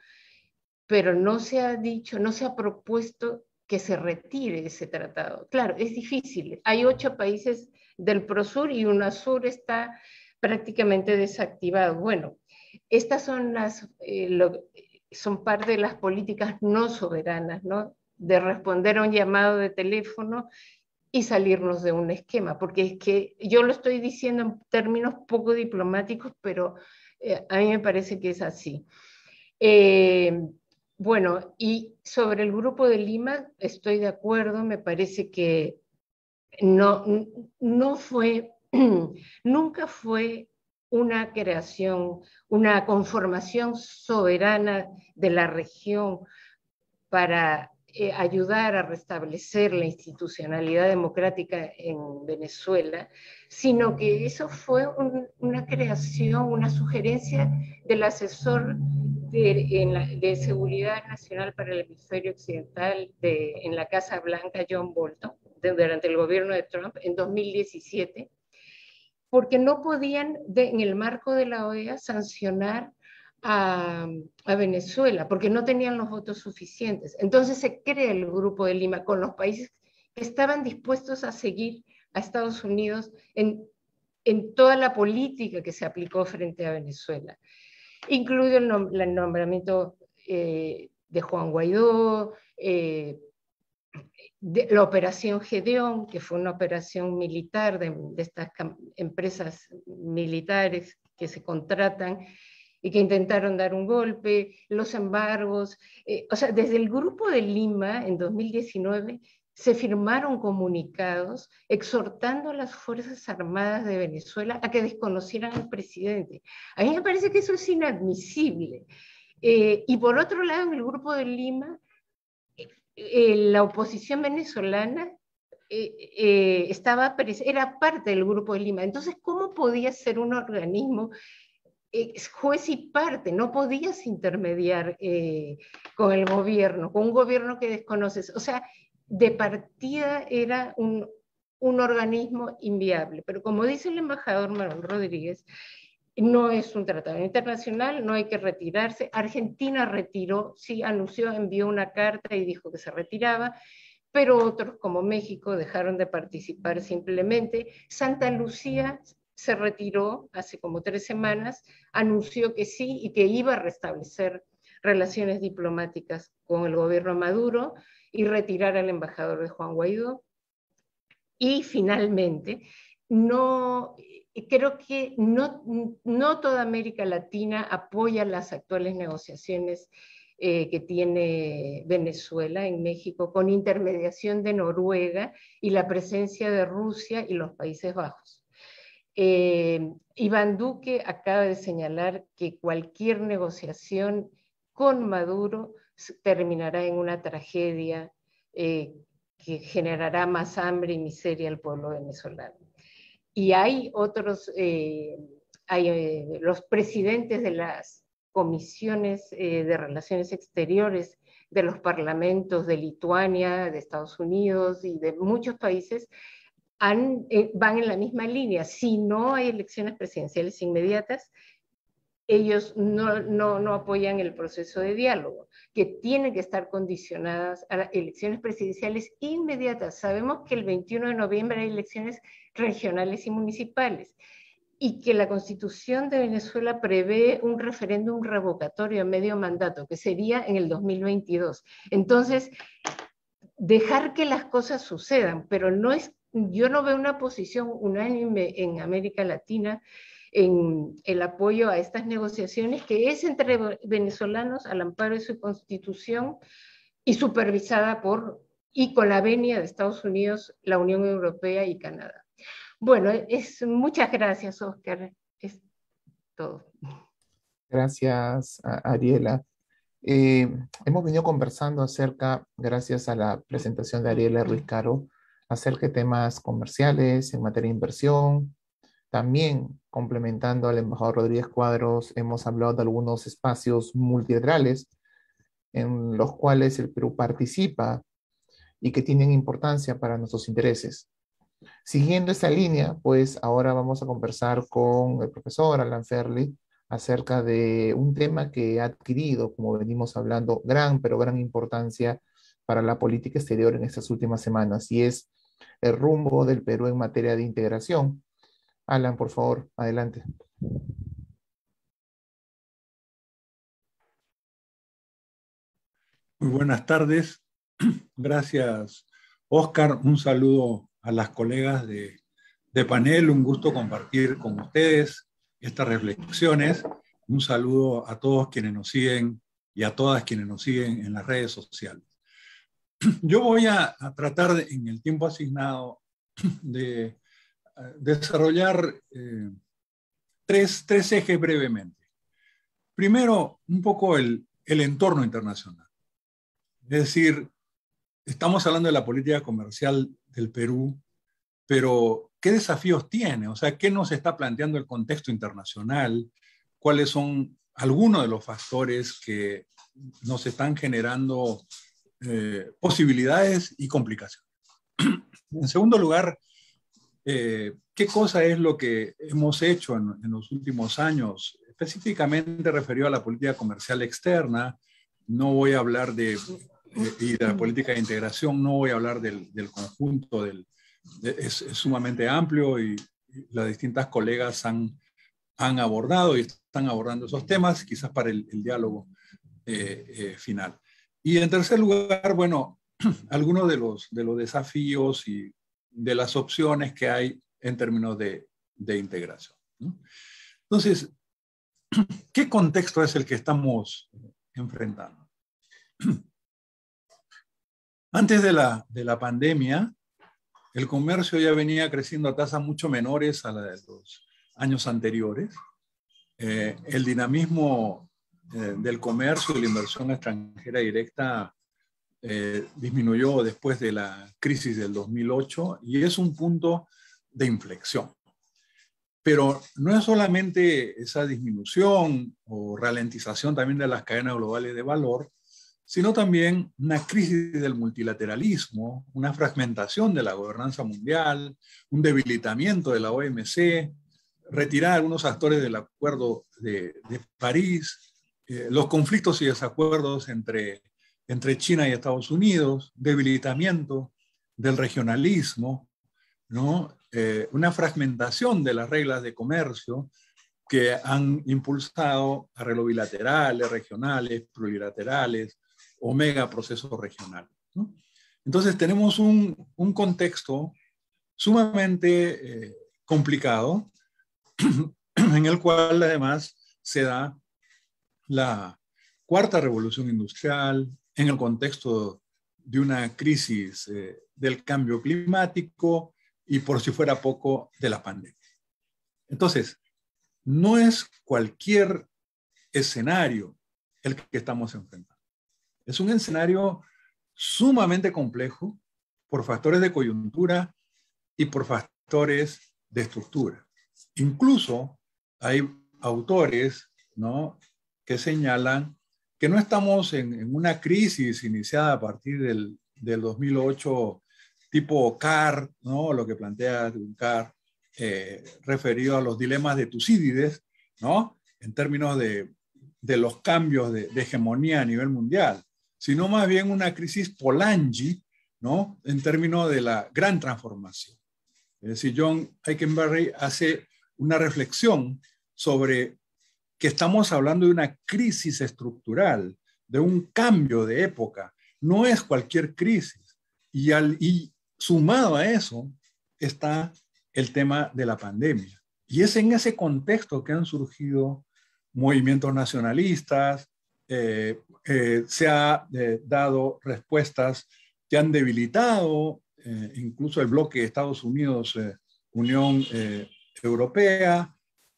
S3: pero no se ha dicho, no se ha propuesto que se retire ese tratado. Claro, es difícil. Hay 8 países del PROSUR y UNASUR está prácticamente desactivado. Bueno, estas son son parte de las políticas no soberanas, ¿no? De responder a un llamado de teléfono y salirnos de un esquema, porque es que yo lo estoy diciendo en términos poco diplomáticos, pero a mí me parece que es así. Bueno, y sobre el Grupo de Lima, estoy de acuerdo, me parece que no fue, nunca fue una creación, una conformación soberana de la región para ayudar a restablecer la institucionalidad democrática en Venezuela, sino que eso fue una creación, una sugerencia del asesor de Seguridad Nacional para el Hemisferio Occidental en la Casa Blanca, John Bolton, durante el gobierno de Trump en 2017, porque no podían, en el marco de la OEA, sancionar a Venezuela, porque no tenían los votos suficientes. Entonces se crea el Grupo de Lima con los países que estaban dispuestos a seguir a Estados Unidos en toda la política que se aplicó frente a Venezuela, incluido el nombramiento de Juan Guaidó, la operación Gedeón, que fue una operación militar de estas empresas militares que se contratan y que intentaron dar un golpe, los embargos, o sea, desde el Grupo de Lima en 2019 se firmaron comunicados exhortando a las Fuerzas Armadas de Venezuela a que desconocieran al presidente. A mí me parece que eso es inadmisible. Y por otro lado, en el Grupo de Lima, la oposición venezolana era parte del Grupo de Lima. Entonces, ¿cómo podía ser un organismo juez y parte? No podías intermediar con el gobierno, con un gobierno que desconoces. O sea, de partida era un organismo inviable. Pero como dice el embajador Manuel Rodríguez, no es un tratado internacional, no hay que retirarse. Argentina retiró, sí, anunció, envió una carta y dijo que se retiraba, pero otros como México dejaron de participar simplemente. Santa Lucía se retiró hace como 3 semanas, anunció que sí y que iba a restablecer relaciones diplomáticas con el gobierno Maduro y retirar al embajador de Juan Guaidó. Y finalmente, creo que no toda América Latina apoya las actuales negociaciones que tiene Venezuela en México, con intermediación de Noruega y la presencia de Rusia y los Países Bajos. Iván Duque acaba de señalar que cualquier negociación con Maduro terminará en una tragedia que generará más hambre y miseria al pueblo venezolano. Y hay otros, los presidentes de las comisiones de relaciones exteriores de los parlamentos de Lituania, de Estados Unidos y de muchos países van en la misma línea. Si no hay elecciones presidenciales inmediatas, ellos no apoyan el proceso de diálogo, que tienen que estar condicionadas a las elecciones presidenciales inmediatas. Sabemos que el 21 de noviembre hay elecciones regionales y municipales, y que la Constitución de Venezuela prevé un referéndum revocatorio a medio mandato, que sería en el 2022. Entonces, dejar que las cosas sucedan, pero yo no veo una posición unánime en América Latina en el apoyo a estas negociaciones, que es entre venezolanos al amparo de su Constitución y supervisada y con la venia de Estados Unidos, la Unión Europea y Canadá. Bueno, muchas gracias, Oscar. Es todo.
S1: Gracias, Ariela. Hemos venido conversando acerca, gracias a la presentación de Ariela Ruiz Caro, acerca de temas comerciales en materia de inversión. También, complementando al embajador Rodríguez Cuadros, hemos hablado de algunos espacios multilaterales en los cuales el Perú participa y que tienen importancia para nuestros intereses. Siguiendo esta línea, pues ahora vamos a conversar con el profesor Alan Ferli acerca de un tema que ha adquirido, como venimos hablando, gran, pero gran importancia para la política exterior en estas últimas semanas, y es el rumbo del Perú en materia de integración. Alan, por favor, adelante.
S4: Muy buenas tardes. Gracias, Oscar. Un saludo a las colegas de panel. Un gusto compartir con ustedes estas reflexiones. Un saludo a todos quienes nos siguen y a todas quienes nos siguen en las redes sociales. Yo voy a tratar en el tiempo asignado de desarrollar tres ejes brevemente. Primero, un poco el entorno internacional. Es decir, estamos hablando de la política comercial del Perú, pero ¿qué desafíos tiene? O sea, ¿qué nos está planteando el contexto internacional? ¿Cuáles son algunos de los factores que nos están generando posibilidades y complicaciones? En segundo lugar, ¿qué cosa es lo que hemos hecho en los últimos años, específicamente referido a la política comercial externa? No voy a hablar y de la política de integración, no voy a hablar del conjunto, es sumamente amplio y las distintas colegas han abordado y están abordando esos temas, quizás para el diálogo final. Y en tercer lugar, bueno, algunos de los desafíos y de las opciones que hay en términos de integración, ¿no? Entonces, ¿qué contexto es el que estamos enfrentando? Antes de la pandemia, el comercio ya venía creciendo a tasas mucho menores a la de los años anteriores. El dinamismo del comercio y la inversión extranjera directa disminuyó después de la crisis del 2008 y es un punto de inflexión. Pero no es solamente esa disminución o ralentización también de las cadenas globales de valor, sino también una crisis del multilateralismo, una fragmentación de la gobernanza mundial, un debilitamiento de la OMC, retirar a algunos actores del Acuerdo de París, los conflictos y desacuerdos entre China y Estados Unidos, debilitamiento del regionalismo, ¿no? Una fragmentación de las reglas de comercio que han impulsado arreglos bilaterales, regionales, plurilaterales o megaprocesos regionales, ¿no? Entonces tenemos un contexto sumamente complicado en el cual además se da la cuarta revolución industrial en el contexto de una crisis del cambio climático y, por si fuera poco, de la pandemia. Entonces, no es cualquier escenario el que estamos enfrentando. Es un escenario sumamente complejo por factores de coyuntura y por factores de estructura. Incluso hay autores, ¿no?, que señalan que no estamos en una crisis iniciada a partir del 2008 tipo Carr, ¿no?, lo que plantea Carr, referido a los dilemas de Tucídides, ¿no?, en términos de los cambios de hegemonía a nivel mundial, sino más bien una crisis Polanyi, ¿no?, en términos de la gran transformación. Es decir, John Aikenberry hace una reflexión sobre que estamos hablando de una crisis estructural, de un cambio de época. No es cualquier crisis. Y sumado a eso está el tema de la pandemia. Y es en ese contexto que han surgido movimientos nacionalistas, se han dado respuestas que han debilitado incluso el bloque de Estados Unidos Unión Europea,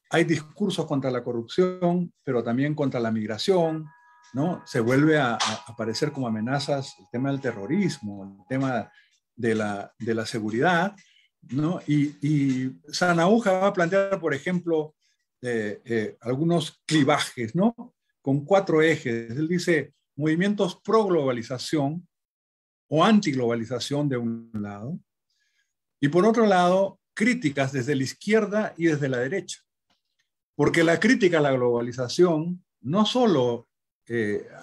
S4: hay discursos contra la corrupción, pero también contra la migración, ¿no? Se vuelve a aparecer como amenazas el tema del terrorismo, el tema de la seguridad, ¿no? Y Sanahuja va a plantear, por ejemplo, algunos clivajes, ¿no? Con 4 ejes. Él dice movimientos pro globalización o antiglobalización de un lado, y por otro lado, críticas desde la izquierda y desde la derecha. Porque la crítica a la globalización no solo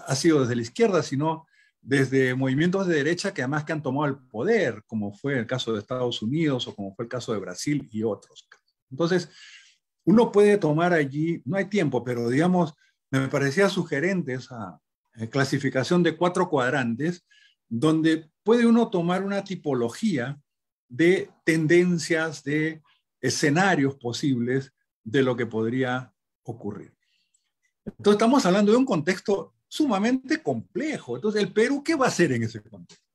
S4: ha sido desde la izquierda, sino desde movimientos de derecha que además que han tomado el poder, como fue el caso de Estados Unidos o como fue el caso de Brasil y otros. Entonces, uno puede tomar allí, no hay tiempo, pero digamos, me parecía sugerente esa clasificación de 4 cuadrantes, donde puede uno tomar una tipología de tendencias, de escenarios posibles de lo que podría ocurrir. Entonces estamos hablando de un contexto sumamente complejo. Entonces, ¿el Perú qué va a hacer en ese contexto?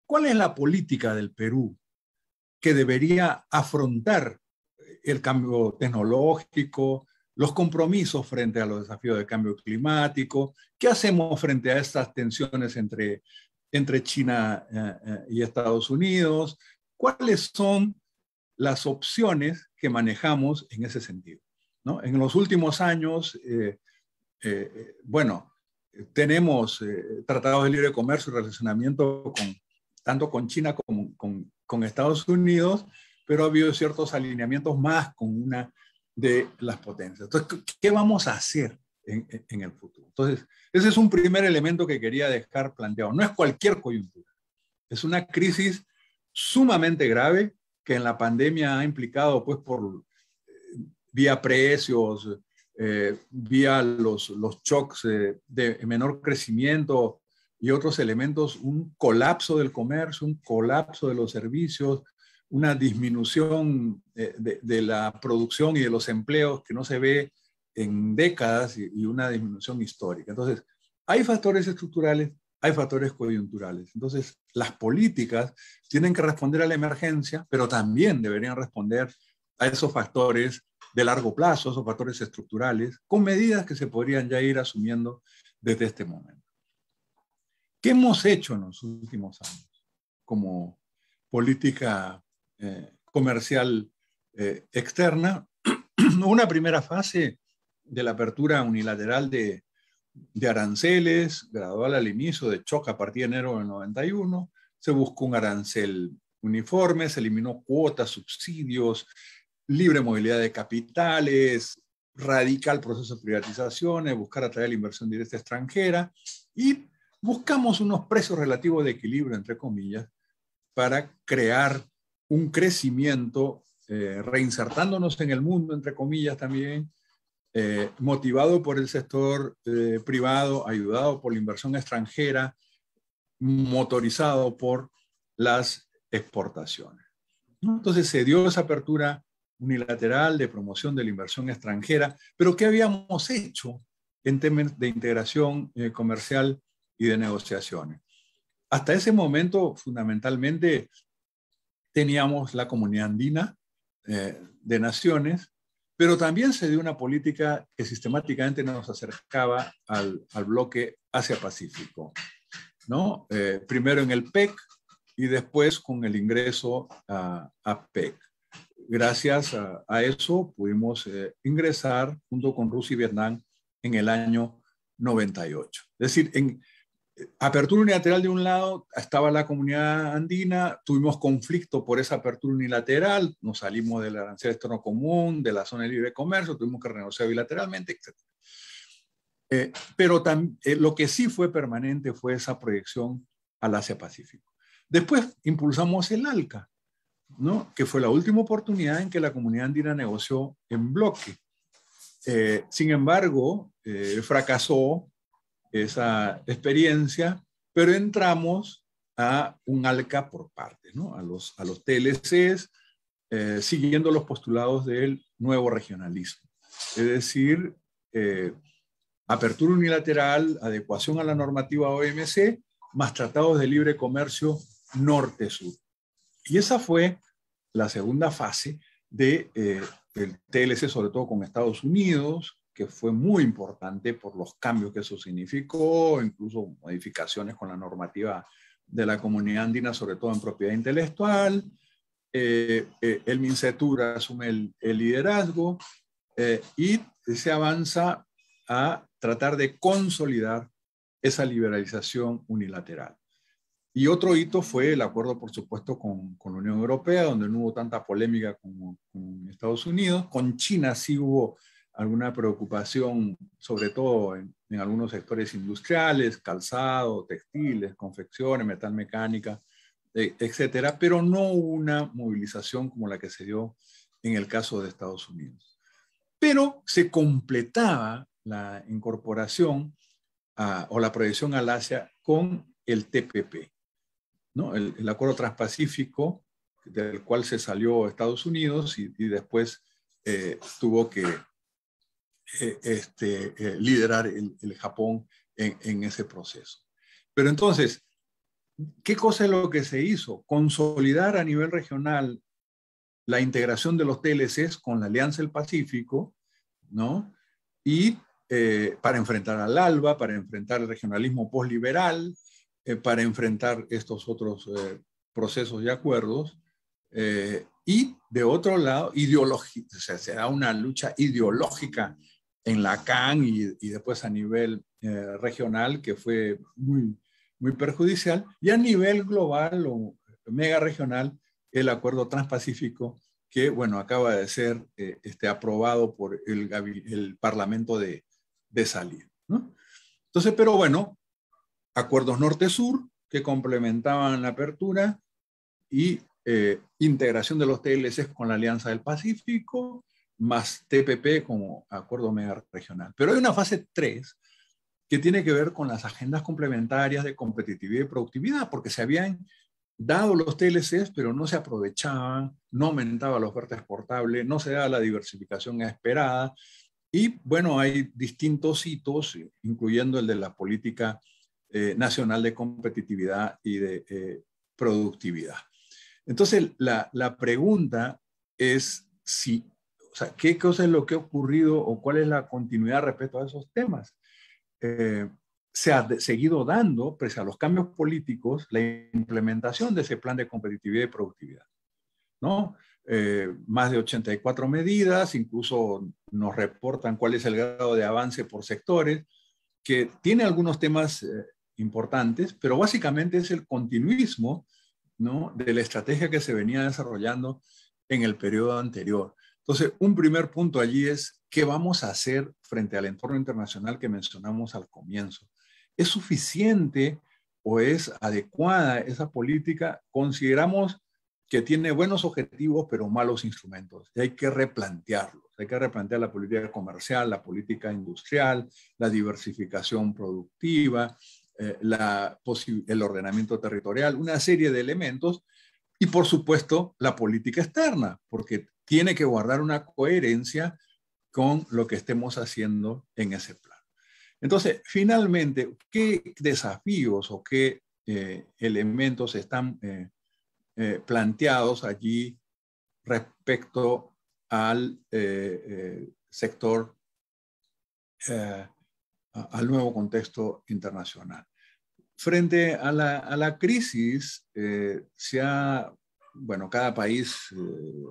S4: ¿Cuál es la política del Perú que debería afrontar el cambio tecnológico, los compromisos frente a los desafíos del cambio climático? ¿Qué hacemos frente a estas tensiones entre China y Estados Unidos? ¿Cuáles son las opciones que manejamos en ese sentido, ¿no? En los últimos años, bueno, tenemos tratados de libre comercio y relacionamiento tanto con China como con Estados Unidos, pero ha habido ciertos alineamientos más con una de las potencias. Entonces, ¿qué vamos a hacer en el futuro? Entonces, ese es un primer elemento que quería dejar planteado. No es cualquier coyuntura, es una crisis sumamente grave que en la pandemia ha implicado, pues, por vía precios, vía los shocks de menor crecimiento y otros elementos, un colapso del comercio, un colapso de los servicios, una disminución de la producción y de los empleos que no se ve en décadas y una disminución histórica. Entonces, hay factores estructurales, hay factores coyunturales. Entonces, las políticas tienen que responder a la emergencia, pero también deberían responder a esos factores de largo plazo, esos factores estructurales, con medidas que se podrían ya ir asumiendo desde este momento. ¿Qué hemos hecho en los últimos años como política comercial externa? Una primera fase de la apertura unilateral de aranceles, gradual al inicio, de shock a partir de enero del 91, se buscó un arancel uniforme, se eliminó cuotas, subsidios, libre movilidad de capitales, radical proceso de privatizaciones, buscar atraer la inversión directa extranjera y buscamos unos precios relativos de equilibrio, entre comillas, para crear un crecimiento, reinsertándonos en el mundo, entre comillas también, motivado por el sector privado, ayudado por la inversión extranjera, motorizado por las exportaciones. Entonces se dio esa apertura unilateral de promoción de la inversión extranjera, pero ¿qué habíamos hecho en temas de integración comercial y de negociaciones? Hasta ese momento, fundamentalmente, teníamos la Comunidad Andina de Naciones, pero también se dio una política que sistemáticamente nos acercaba al bloque Asia-Pacífico, ¿no? Primero en el PEC y después con el ingreso a PEC. Gracias a eso pudimos ingresar junto con Rusia y Vietnam en el año 98. Es decir, en apertura unilateral de un lado estaba la Comunidad Andina, tuvimos conflicto por esa apertura unilateral, nos salimos del arancel externo común, de la zona de libre comercio, tuvimos que renegociar bilateralmente, etc. Pero lo que sí fue permanente fue esa proyección al Asia-Pacífico. Después impulsamos el ALCA, ¿no? Que fue la última oportunidad en que la Comunidad Andina negoció en bloque. Sin embargo, fracasó esa experiencia, pero entramos a un ALCA por partes, ¿no? A los TLCs, siguiendo los postulados del nuevo regionalismo. Es decir, apertura unilateral, adecuación a la normativa OMC, más tratados de libre comercio norte-sur. Y esa fue la segunda fase del TLC, sobre todo con Estados Unidos, que fue muy importante por los cambios que eso significó, incluso modificaciones con la normativa de la Comunidad Andina, sobre todo en propiedad intelectual. El MINCETUR asume el liderazgo y se avanza a tratar de consolidar esa liberalización unilateral. Y otro hito fue el acuerdo, por supuesto, con la Unión Europea, donde no hubo tanta polémica como con Estados Unidos. Con China sí hubo alguna preocupación, sobre todo en algunos sectores industriales, calzado, textiles, confecciones, metalmecánica, etcétera, pero no hubo una movilización como la que se dio en el caso de Estados Unidos. Pero se completaba la incorporación o la proyección al Asia con el TPP, ¿no? El Acuerdo Transpacífico, del cual se salió Estados Unidos y después tuvo que liderar el Japón en ese proceso. Pero entonces, ¿qué cosa es lo que se hizo? Consolidar a nivel regional la integración de los TLCs con la Alianza del Pacífico, ¿no? Y para enfrentar al ALBA, para enfrentar el regionalismo posliberal, para enfrentar estos otros procesos y acuerdos. Y de otro lado, o sea, se da una lucha ideológica en la CAN y después a nivel regional que fue muy, muy perjudicial. Y a nivel global o mega regional, el Acuerdo Transpacífico, que, bueno, acaba de ser aprobado por el Parlamento de salir, ¿no? Entonces, pero bueno, acuerdos norte-sur que complementaban la apertura y integración de los TLCs con la Alianza del Pacífico, más TPP como acuerdo mega regional. Pero hay una fase 3 que tiene que ver con las agendas complementarias de competitividad y productividad, porque se habían dado los TLCs, pero no se aprovechaban, no aumentaba la oferta exportable, no se daba la diversificación esperada. Y bueno, hay distintos hitos, incluyendo el de la política nacional de competitividad y de productividad. Entonces, la pregunta es si, o sea, ¿qué cosa es lo que ha ocurrido o cuál es la continuidad respecto a esos temas? Se ha seguido dando, pese a los cambios políticos, la implementación de ese plan de competitividad y productividad, ¿no? Más de 84 medidas, incluso nos reportan cuál es el grado de avance por sectores, que tiene algunos temas importantes, pero básicamente es el continuismo, ¿no?, de la estrategia que se venía desarrollando en el periodo anterior. Entonces, un primer punto allí es qué vamos a hacer frente al entorno internacional que mencionamos al comienzo. ¿Es suficiente o es adecuada esa política? Consideramos que tiene buenos objetivos, pero malos instrumentos. Y hay que replantearlos. Hay que replantear la política comercial, la política industrial, la diversificación productiva, el ordenamiento territorial, una serie de elementos. Y, por supuesto, la política externa, porque tiene que guardar una coherencia con lo que estemos haciendo en ese plan. Entonces, finalmente, ¿qué desafíos o qué elementos están planteados allí respecto al sector, al nuevo contexto internacional? Frente a la crisis, bueno, cada país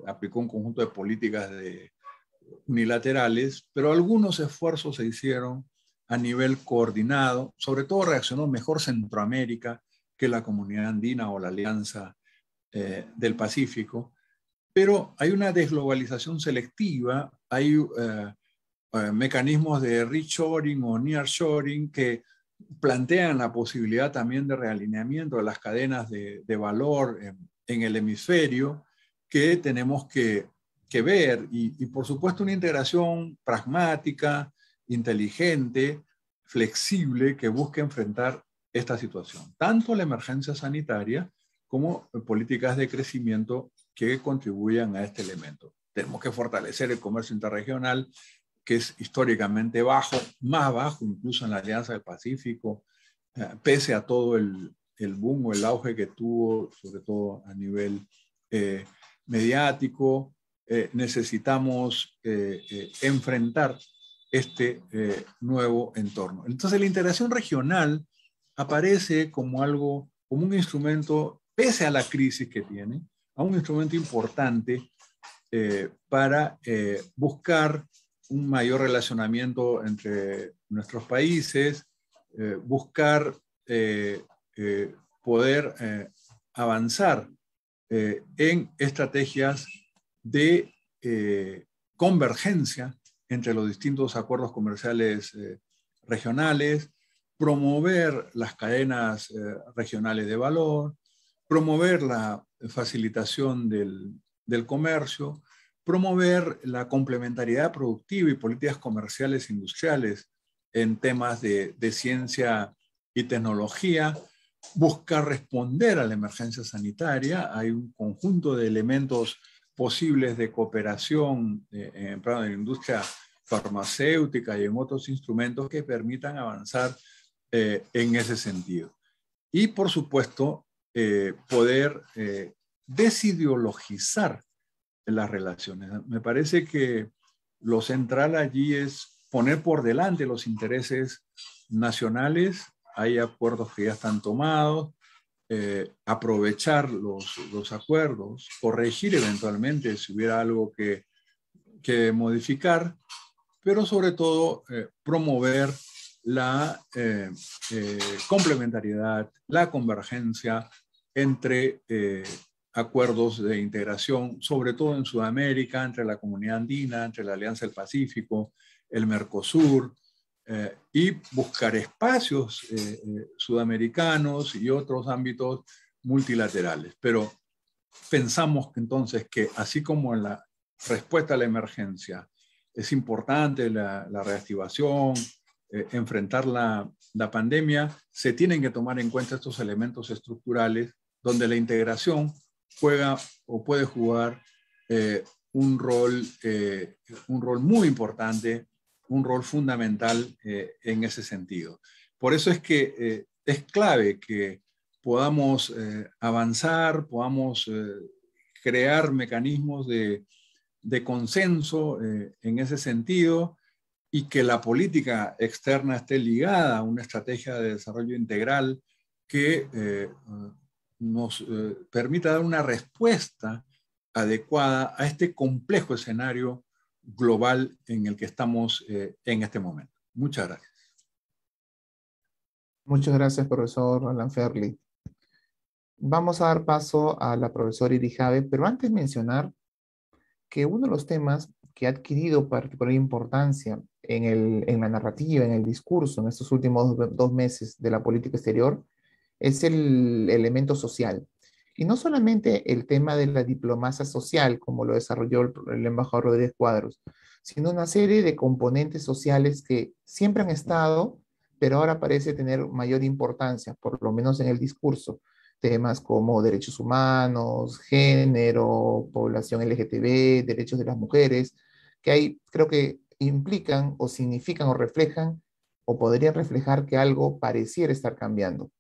S4: aplicó un conjunto de políticas unilaterales, pero algunos esfuerzos se hicieron a nivel coordinado. Sobre todo reaccionó mejor Centroamérica que la Comunidad Andina o la Alianza del Pacífico, pero hay una desglobalización selectiva, hay mecanismos de reshoring o nearshoring que plantean la posibilidad también de realineamiento de las cadenas de valor en el hemisferio que tenemos que ver y por supuesto una integración pragmática, inteligente, flexible que busque enfrentar esta situación, tanto la emergencia sanitaria como políticas de crecimiento que contribuyan a este elemento. Tenemos que fortalecer el comercio interregional, que es históricamente bajo, más bajo incluso en la Alianza del Pacífico, pese a todo el boom o el auge que tuvo, sobre todo a nivel mediático, necesitamos enfrentar este nuevo entorno. Entonces la integración regional aparece como algo, como un instrumento, pese a la crisis que tiene, a un instrumento importante para buscar un mayor relacionamiento entre nuestros países, buscar poder avanzar en estrategias de convergencia entre los distintos acuerdos comerciales regionales, promover las cadenas regionales de valor, promover la facilitación del comercio, promover la complementariedad productiva y políticas comerciales e industriales en temas de ciencia y tecnología, buscar responder a la emergencia sanitaria. Hay un conjunto de elementos posibles de cooperación en la industria farmacéutica y en otros instrumentos que permitan avanzar en ese sentido. Y, por supuesto, poder desideologizar las relaciones. Me parece que lo central allí es poner por delante los intereses nacionales. Hay acuerdos que ya están tomados, aprovechar los acuerdos, corregir eventualmente si hubiera algo que modificar, pero sobre todo promover la complementariedad, la convergencia entre acuerdos de integración, sobre todo en Sudamérica, entre la Comunidad Andina, entre la Alianza del Pacífico, el Mercosur, y buscar espacios sudamericanos y otros ámbitos multilaterales. Pero pensamos que entonces que así como en la respuesta a la emergencia es importante la reactivación, enfrentar la pandemia, se tienen que tomar en cuenta estos elementos estructurales donde la integración juega o puede jugar un rol muy importante, un rol fundamental en ese sentido. Por eso es que es clave que podamos avanzar, podamos crear mecanismos de consenso en ese sentido, y que la política externa esté ligada a una estrategia de desarrollo integral que nos permita dar una respuesta adecuada a este complejo escenario global en el que estamos en este momento. Muchas gracias.
S1: Muchas gracias, profesor Alan Ferli. Vamos a dar paso a la profesora Irijabe, pero antes mencionar que uno de los temas que ha adquirido particular importancia en la narrativa, en el discurso, en estos últimos 2 meses de la política exterior, es el elemento social. Y no solamente el tema de la diplomacia social, como lo desarrolló el embajador Rodríguez Cuadros, sino una serie de componentes sociales que siempre han estado, pero ahora parece tener mayor importancia, por lo menos en el discurso. Temas como derechos humanos, género, población LGTB, derechos de las mujeres, que ahí creo que implican o significan o reflejan o podrían reflejar que algo pareciera estar cambiando.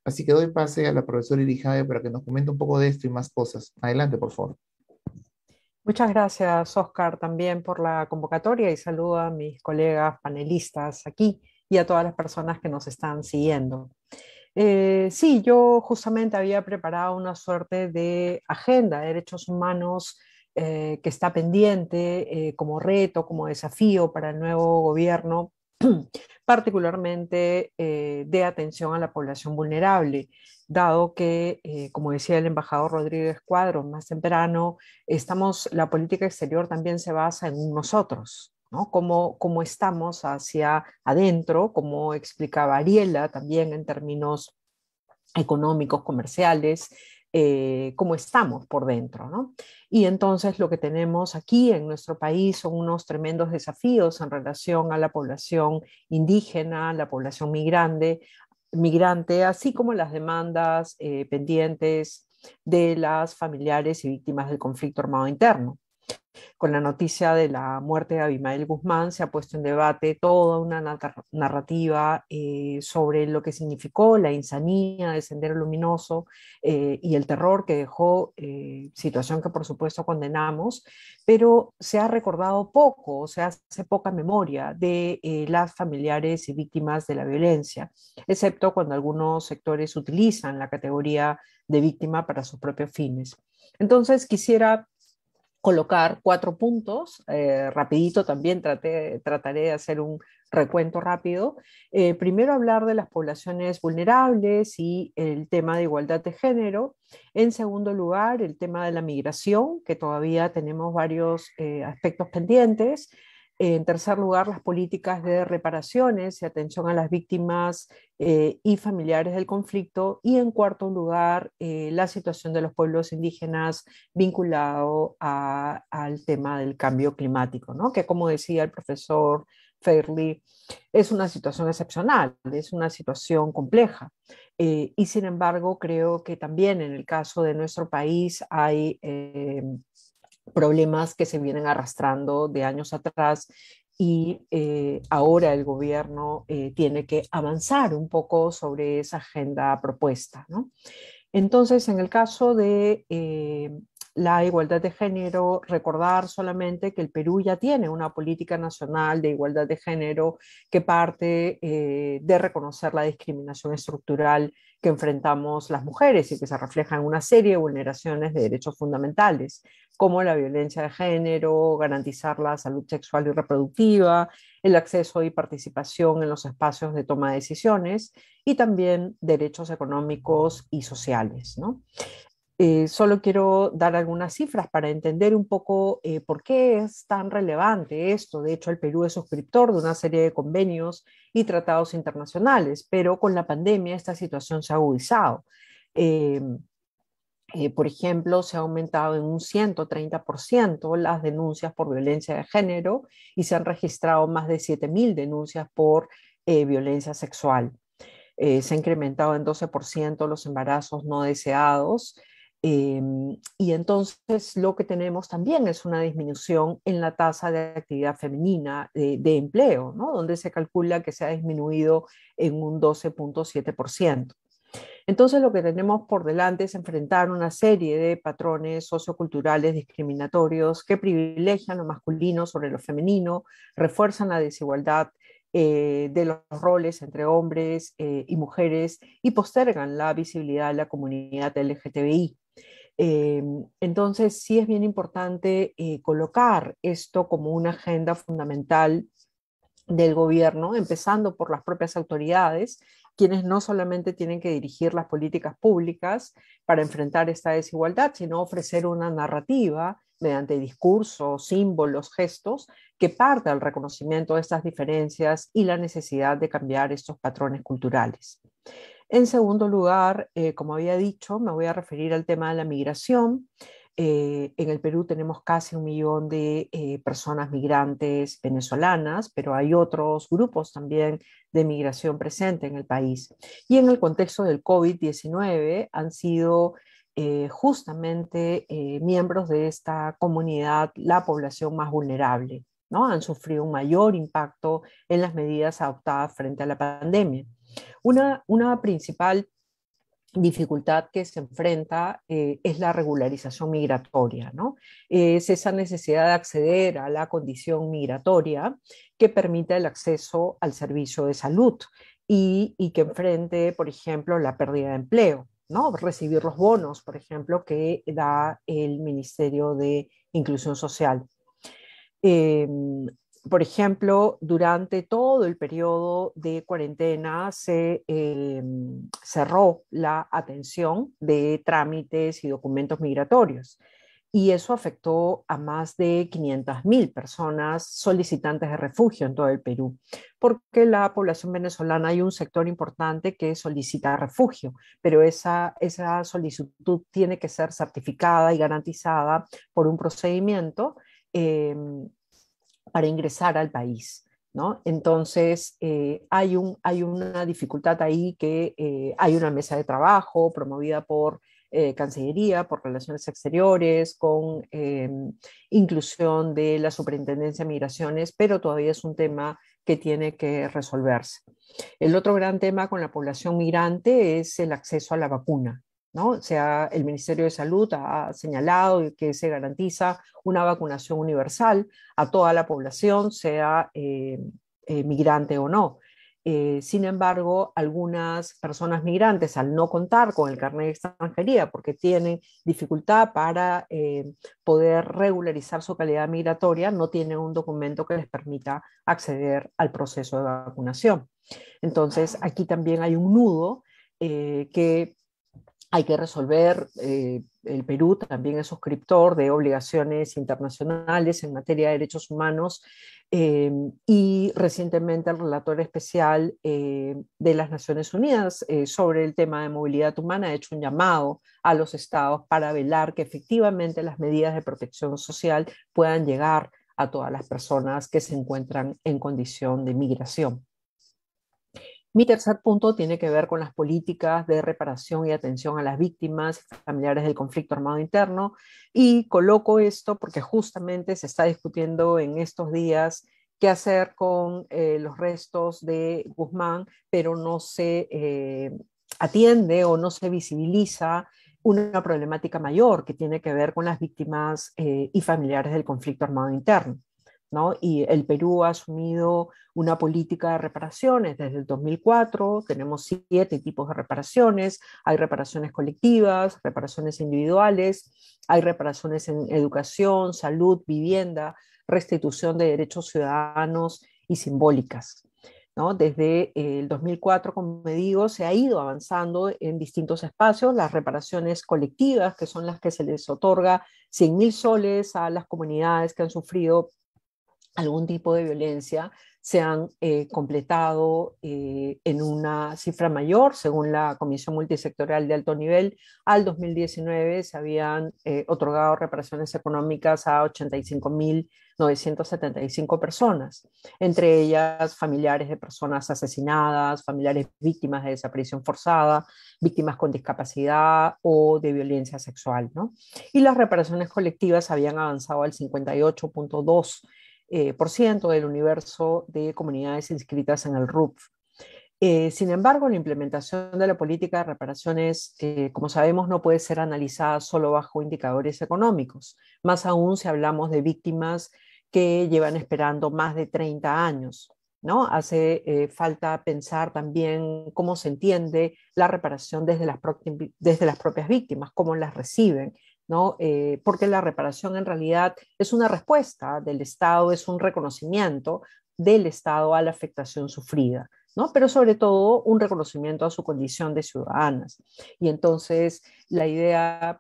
S1: Así que doy pase a la profesora Irijabe para que nos comente un poco de esto y más cosas. Adelante, por favor.
S5: Muchas gracias, Oscar, también por la convocatoria, y saludo a mis colegas panelistas aquí y a todas las personas que nos están siguiendo. Sí, yo justamente había preparado una suerte de agenda de derechos humanos que está pendiente como reto, como desafío para el nuevo gobierno, particularmente de atención a la población vulnerable, dado que, como decía el embajador Rodríguez Cuadros más temprano, la política exterior también se basa en nosotros, ¿no? Cómo estamos hacia adentro, como explicaba Ariela también en términos económicos, comerciales, cómo estamos por dentro, ¿no? Y entonces lo que tenemos aquí en nuestro país son unos tremendos desafíos en relación a la población indígena, la población migrante, así como las demandas pendientes de las familiares y víctimas del conflicto armado interno. Con la noticia de la muerte de Abimael Guzmán se ha puesto en debate toda una narrativa sobre lo que significó la insanía de Sendero Luminoso y el terror que dejó, situación que por supuesto condenamos, pero se ha recordado poco, se hace poca memoria de las familiares y víctimas de la violencia, excepto cuando algunos sectores utilizan la categoría de víctima para sus propios fines. Entonces quisiera colocar 4 puntos, rapidito también trataré de hacer un recuento rápido. Primero hablar de las poblaciones vulnerables y el tema de igualdad de género. En segundo lugar, el tema de la migración, que todavía tenemos varios aspectos pendientes. En tercer lugar, las políticas de reparaciones y atención a las víctimas y familiares del conflicto. Y en cuarto lugar, la situación de los pueblos indígenas vinculado al tema del cambio climático, ¿no? Que como decía el profesor Fairley, es una situación excepcional, es una situación compleja. Y sin embargo, creo que también en el caso de nuestro país hay problemas que se vienen arrastrando de años atrás y ahora el gobierno tiene que avanzar un poco sobre esa agenda propuesta, ¿no? Entonces, en el caso de la igualdad de género, recordar solamente que el Perú ya tiene una política nacional de igualdad de género que parte de reconocer la discriminación estructural que enfrentamos las mujeres y que se refleja en una serie de vulneraciones de derechos fundamentales, como la violencia de género, garantizar la salud sexual y reproductiva, el acceso y participación en los espacios de toma de decisiones y también derechos económicos y sociales, ¿no? Solo quiero dar algunas cifras para entender un poco por qué es tan relevante esto. De hecho, el Perú es suscriptor de una serie de convenios y tratados internacionales, pero con la pandemia esta situación se ha agudizado. Por ejemplo, se ha aumentado en un 130% las denuncias por violencia de género y se han registrado más de 7.000 denuncias por violencia sexual. Se ha incrementado en 12% los embarazos no deseados. Y entonces lo que tenemos también es una disminución en la tasa de actividad femenina de empleo, ¿no? Donde se calcula que se ha disminuido en un 12.7%. Entonces lo que tenemos por delante es enfrentar una serie de patrones socioculturales discriminatorios que privilegian lo masculino sobre lo femenino, refuerzan la desigualdad de los roles entre hombres y mujeres y postergan la visibilidad de la comunidad LGTBI. Entonces sí es bien importante colocar esto como una agenda fundamental del gobierno, empezando por las propias autoridades, quienes no solamente tienen que dirigir las políticas públicas para enfrentar esta desigualdad, sino ofrecer una narrativa mediante discursos, símbolos, gestos, que parta del reconocimiento de estas diferencias y la necesidad de cambiar estos patrones culturales. En segundo lugar, como había dicho, me voy a referir al tema de la migración. En el Perú tenemos casi 1 millón de personas migrantes venezolanas, pero hay otros grupos también de migración presente en el país. Y en el contexto del COVID-19 han sido justamente miembros de esta comunidad la población más vulnerable, ¿no? Han sufrido un mayor impacto en las medidas adoptadas frente a la pandemia. Una principal dificultad que se enfrenta es la regularización migratoria, ¿no? Es esa necesidad de acceder a la condición migratoria que permita el acceso al servicio de salud y que enfrente, por ejemplo, la pérdida de empleo, ¿no? Recibir los bonos, por ejemplo, que da el Ministerio de Inclusión Social. Por ejemplo, durante todo el periodo de cuarentena se cerró la atención de trámites y documentos migratorios y eso afectó a más de 500.000 personas solicitantes de refugio en todo el Perú, porque la población venezolana hay un sector importante que solicita refugio, pero esa solicitud tiene que ser certificada y garantizada por un procedimiento para ingresar al país, ¿no? Entonces, hay una dificultad ahí que hay una mesa de trabajo promovida por Cancillería por Relaciones Exteriores, con inclusión de la Superintendencia de Migraciones, pero todavía es un tema que tiene que resolverse. El otro gran tema con la población migrante es el acceso a la vacuna, ¿no? O sea, el Ministerio de Salud ha señalado que se garantiza una vacunación universal a toda la población, sea migrante o no. Sin embargo, algunas personas migrantes, al no contar con el carnet de extranjería, porque tienen dificultad para poder regularizar su calidad migratoria, no tienen un documento que les permita acceder al proceso de vacunación. Entonces, aquí también hay un nudo que hay que resolver. El Perú también es suscriptor de obligaciones internacionales en materia de derechos humanos, y recientemente el relator especial de las Naciones Unidas sobre el tema de movilidad humana ha hecho un llamado a los estados para velar que efectivamente las medidas de protección social puedan llegar a todas las personas que se encuentran en condición de migración. Mi tercer punto tiene que ver con las políticas de reparación y atención a las víctimas y familiares del conflicto armado interno, y coloco esto porque justamente se está discutiendo en estos días qué hacer con los restos de Guzmán, pero no se atiende o no se visibiliza una problemática mayor que tiene que ver con las víctimas y familiares del conflicto armado interno, ¿no? Y el Perú ha asumido una política de reparaciones desde el 2004, tenemos 7 tipos de reparaciones, hay reparaciones colectivas, reparaciones individuales, hay reparaciones en educación, salud, vivienda, restitución de derechos ciudadanos y simbólicas, ¿no? Desde el 2004, como me digo, se ha ido avanzando en distintos espacios, las reparaciones colectivas, que son las que se les otorga 100.000 soles a las comunidades que han sufrido algún tipo de violencia, se han completado en una cifra mayor, según la Comisión Multisectorial de Alto Nivel. Al 2019 se habían otorgado reparaciones económicas a 85.975 personas, entre ellas familiares de personas asesinadas, familiares víctimas de desaparición forzada, víctimas con discapacidad o de violencia sexual, ¿no? Y las reparaciones colectivas habían avanzado al 58.2% del universo de comunidades inscritas en el RUP. Sin embargo, la implementación de la política de reparaciones, como sabemos, no puede ser analizada solo bajo indicadores económicos, más aún si hablamos de víctimas que llevan esperando más de 30 años, ¿no? Hace falta pensar también cómo se entiende la reparación desde las propias víctimas, cómo las reciben, ¿no? Porque la reparación en realidad es una respuesta del Estado, es un reconocimiento del Estado a la afectación sufrida, ¿no? Pero sobre todo un reconocimiento a su condición de ciudadanas. Y entonces la idea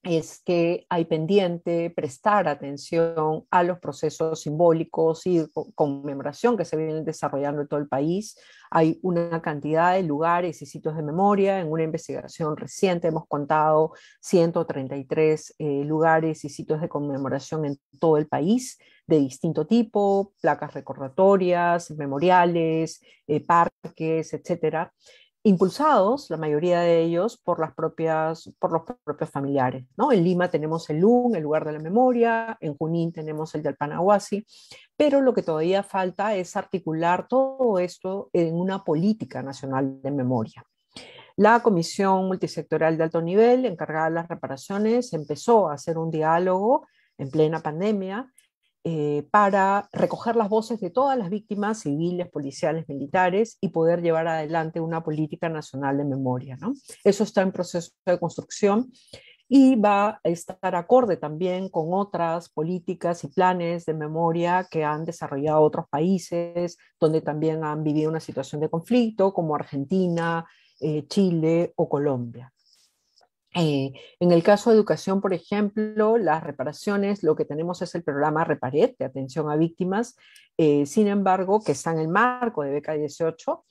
S5: es que hay pendiente prestar atención a los procesos simbólicos y conmemoración que se vienen desarrollando en todo el país. Hay una cantidad de lugares y sitios de memoria. En una investigación reciente hemos contado 133 lugares y sitios de conmemoración en todo el país, de distinto tipo, placas recordatorias, memoriales, parques, etcétera, impulsados, la mayoría de ellos, por los propios familiares, ¿no? En Lima tenemos el LUN, el lugar de la memoria, en Junín tenemos el del Panahuasi, pero lo que todavía falta es articular todo esto en una política nacional de memoria. La Comisión Multisectorial de Alto Nivel, encargada de las reparaciones, empezó a hacer un diálogo en plena pandemia para recoger las voces de todas las víctimas civiles, policiales, militares y poder llevar adelante una política nacional de memoria, ¿no? Eso está en proceso de construcción y va a estar acorde también con otras políticas y planes de memoria que han desarrollado otros países donde también han vivido una situación de conflicto, como Argentina, Chile o Colombia. En el caso de educación, por ejemplo, las reparaciones, lo que tenemos es el programa Repared, de atención a víctimas, sin embargo, que está en el marco de Beca 18.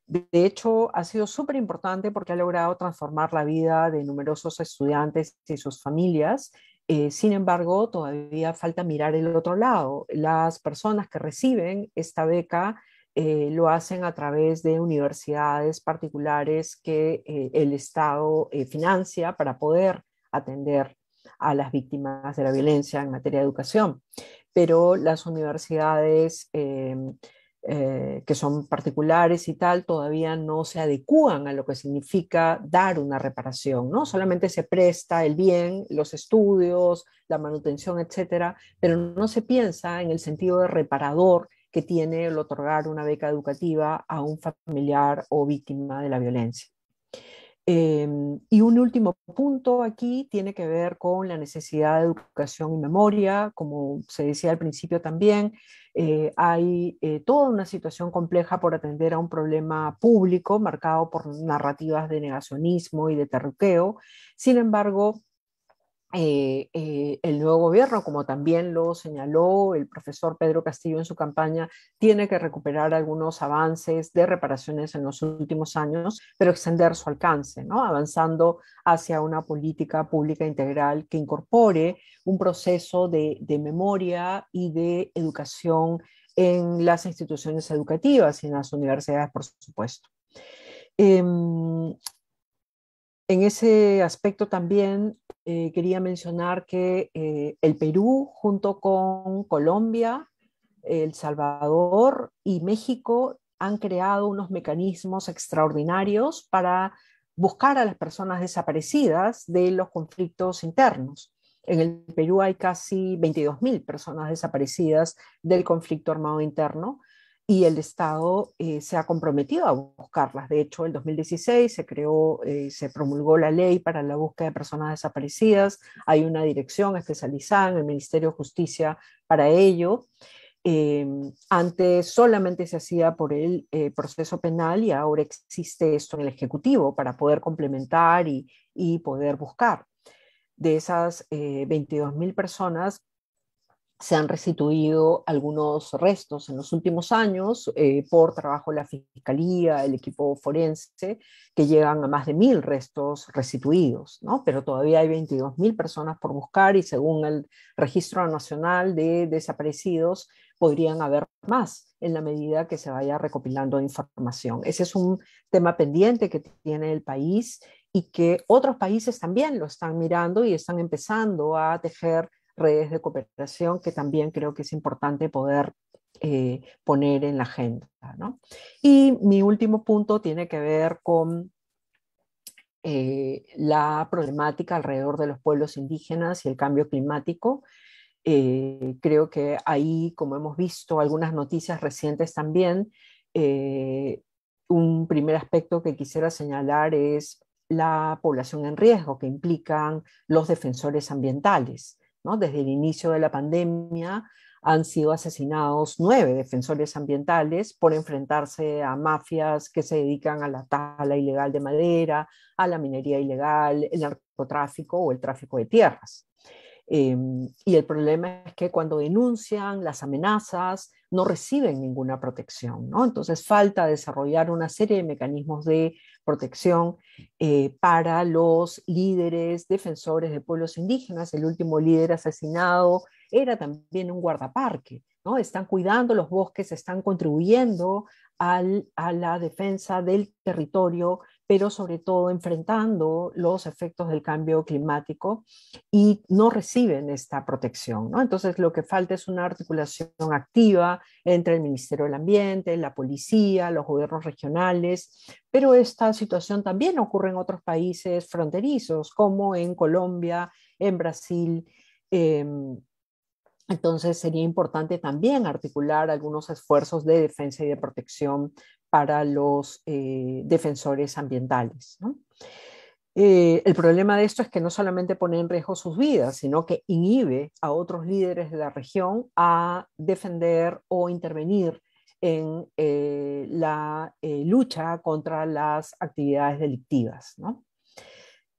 S5: De hecho, ha sido súper importante porque ha logrado transformar la vida de numerosos estudiantes y sus familias. Sin embargo, todavía falta mirar el otro lado. Las personas que reciben esta beca lo hacen a través de universidades particulares que el Estado financia para poder atender a las víctimas de la violencia en materia de educación. Pero las universidades que son particulares y tal, todavía no se adecúan a lo que significa dar una reparación, ¿no? Solamente se presta el bien, los estudios, la manutención, etcétera, pero no se piensa en el sentido de reparador que tiene el otorgar una beca educativa a un familiar o víctima de la violencia. Y un último punto aquí tiene que ver con la necesidad de educación y memoria. Como se decía al principio también, hay toda una situación compleja por atender a un problema público marcado por narrativas de negacionismo y de terruqueo. Sin embargo, el nuevo gobierno, como también lo señaló el profesor Pedro Castillo en su campaña, tiene que recuperar algunos avances de reparaciones en los últimos años, pero extender su alcance, ¿no? Avanzando hacia una política pública integral que incorpore un proceso de memoria y de educación en las instituciones educativas y en las universidades, por supuesto. En ese aspecto también quería mencionar que el Perú, junto con Colombia, El Salvador y México, han creado unos mecanismos extraordinarios para buscar a las personas desaparecidas de los conflictos internos. En el Perú hay casi 22.000 personas desaparecidas del conflicto armado interno, y el Estado se ha comprometido a buscarlas. De hecho, en 2016 se creó, se promulgó la ley para la búsqueda de personas desaparecidas. Hay una dirección especializada en el Ministerio de Justicia para ello. Antes solamente se hacía por el proceso penal, y ahora existe esto en el Ejecutivo para poder complementar y poder buscar. De esas 22.000 personas, se han restituido algunos restos en los últimos años por trabajo de la Fiscalía, el equipo forense, que llegan a más de 1.000 restos restituidos, ¿no? Pero todavía hay 22.000 personas por buscar, y según el Registro Nacional de Desaparecidos podrían haber más en la medida que se vaya recopilando información. Ese es un tema pendiente que tiene el país, y que otros países también lo están mirando y están empezando a tejer redes de cooperación, que también creo que es importante poder poner en la agenda, ¿no? Y mi último punto tiene que ver con la problemática alrededor de los pueblos indígenas y el cambio climático. Creo que ahí, como hemos visto algunas noticias recientes también, un primer aspecto que quisiera señalar es la población en riesgo que implican los defensores ambientales, ¿no? Desde el inicio de la pandemia han sido asesinados 9 defensores ambientales por enfrentarse a mafias que se dedican a la tala ilegal de madera, a la minería ilegal, el narcotráfico o el tráfico de tierras. Y el problema es que cuando denuncian las amenazas no reciben ninguna protección, ¿no? Entonces falta desarrollar una serie de mecanismos de protección para los líderes defensores de pueblos indígenas. El último líder asesinado era también un guardaparque, ¿no? Están cuidando los bosques, están contribuyendo a la defensa del territorio, pero sobre todo enfrentando los efectos del cambio climático, y no reciben esta protección, ¿no? Entonces lo que falta es una articulación activa entre el Ministerio del Ambiente, la policía, los gobiernos regionales, pero esta situación también ocurre en otros países fronterizos, como en Colombia, en Brasil. Entonces sería importante también articular algunos esfuerzos de defensa y de protección para los defensores ambientales, ¿no? El problema de esto es que no solamente pone en riesgo sus vidas, sino que inhibe a otros líderes de la región a defender o intervenir en la lucha contra las actividades delictivas, ¿no?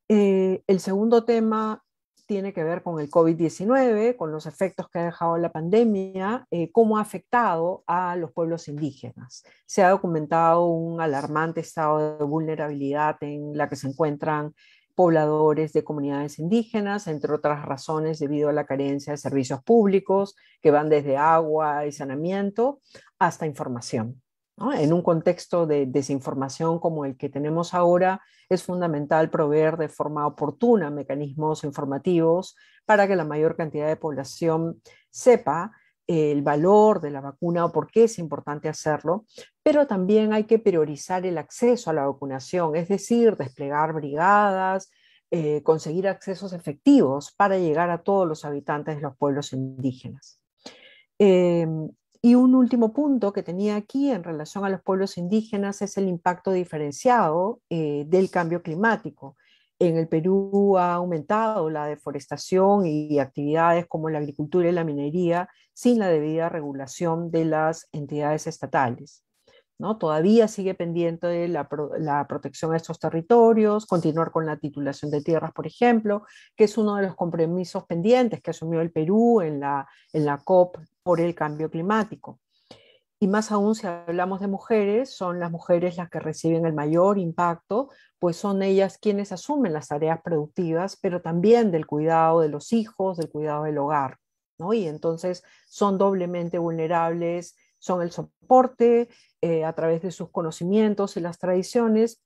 S5: El segundo tema tiene que ver con el COVID-19, con los efectos que ha dejado la pandemia, cómo ha afectado a los pueblos indígenas. Se ha documentado un alarmante estado de vulnerabilidad en la que se encuentran pobladores de comunidades indígenas, entre otras razones debido a la carencia de servicios públicos que van desde agua y saneamiento hasta información. ¿no? En un contexto de desinformación como el que tenemos ahora, es fundamental proveer de forma oportuna mecanismos informativos para que la mayor cantidad de población sepa el valor de la vacuna o por qué es importante hacerlo, pero también hay que priorizar el acceso a la vacunación, es decir, desplegar brigadas, conseguir accesos efectivos para llegar a todos los habitantes de los pueblos indígenas. Eh, y un último punto que tenía aquí en relación a los pueblos indígenas es el impacto diferenciado del cambio climático. En el Perú ha aumentado la deforestación y actividades como la agricultura y la minería sin la debida regulación de las entidades estatales, ¿no? Todavía sigue pendiente de la protección de estos territorios, continuar con la titulación de tierras, por ejemplo, que es uno de los compromisos pendientes que asumió el Perú en la COP por el cambio climático. Y más aún si hablamos de mujeres, son las mujeres las que reciben el mayor impacto, pues son ellas quienes asumen las tareas productivas, pero también del cuidado de los hijos, del cuidado del hogar, ¿no? Y entonces son doblemente vulnerables, son el soporte a través de sus conocimientos y las tradiciones.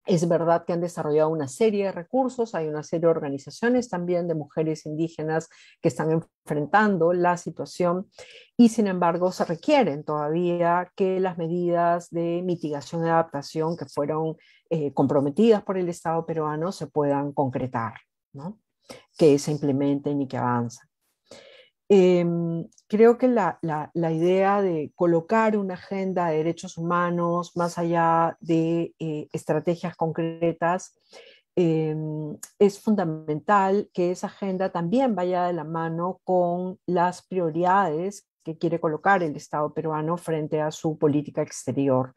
S5: Es verdad que han desarrollado una serie de recursos, hay una serie de organizaciones también de mujeres indígenas que están enfrentando la situación y sin embargo se requieren todavía que las medidas de mitigación y adaptación que fueron comprometidas por el Estado peruano se puedan concretar, ¿no? Que se implementen y que avancen. Creo que la idea de colocar una agenda de derechos humanos más allá de estrategias concretas es fundamental que esa agenda también vaya de la mano con las prioridades que quiere colocar el Estado peruano frente a su política exterior.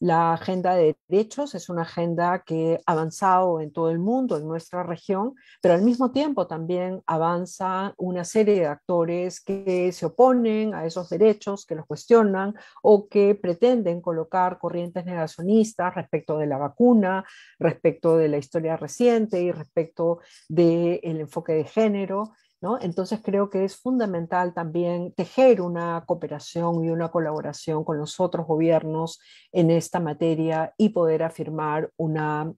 S5: La agenda de derechos es una agenda que ha avanzado en todo el mundo, en nuestra región, pero al mismo tiempo también avanza una serie de actores que se oponen a esos derechos, que los cuestionan o que pretenden colocar corrientes negacionistas respecto de la vacuna, respecto de la historia reciente y respecto del enfoque de género, ¿no? Entonces creo que es fundamental también tejer una cooperación y una colaboración con los otros gobiernos en esta materia y poder afirmar una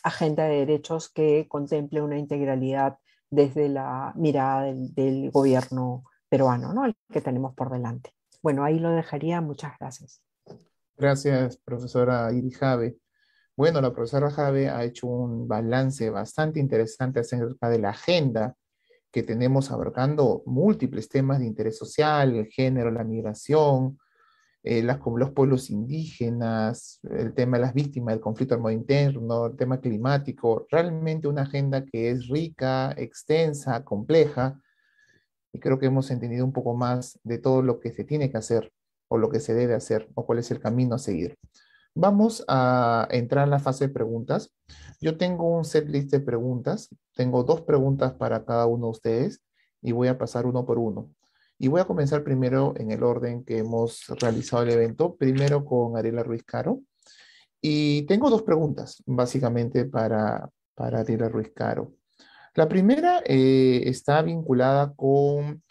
S5: agenda de derechos que contemple una integralidad desde la mirada del gobierno peruano, ¿no? El que tenemos por delante. Bueno, ahí lo dejaría. Muchas gracias.
S1: Gracias, profesora Iris Jave. Bueno, la profesora Jave ha hecho un balance bastante interesante acerca de la agenda que tenemos abarcando múltiples temas de interés social, el género, la migración, los pueblos indígenas, el tema de las víctimas del conflicto armado interno, el tema climático, realmente una agenda que es rica, extensa, compleja, y creo que hemos entendido un poco más de todo lo que se tiene que hacer, o lo que se debe hacer, o cuál es el camino a seguir. Vamos a entrar en la fase de preguntas. Yo tengo un set list de preguntas. Tengo 2 preguntas para cada uno de ustedes y voy a pasar uno por uno. Y voy a comenzar primero en el orden que hemos realizado el evento. Primero con Ariela Ruiz Caro. Y tengo 2 preguntas, básicamente, para Ariela Ruiz Caro. La primera está vinculada con...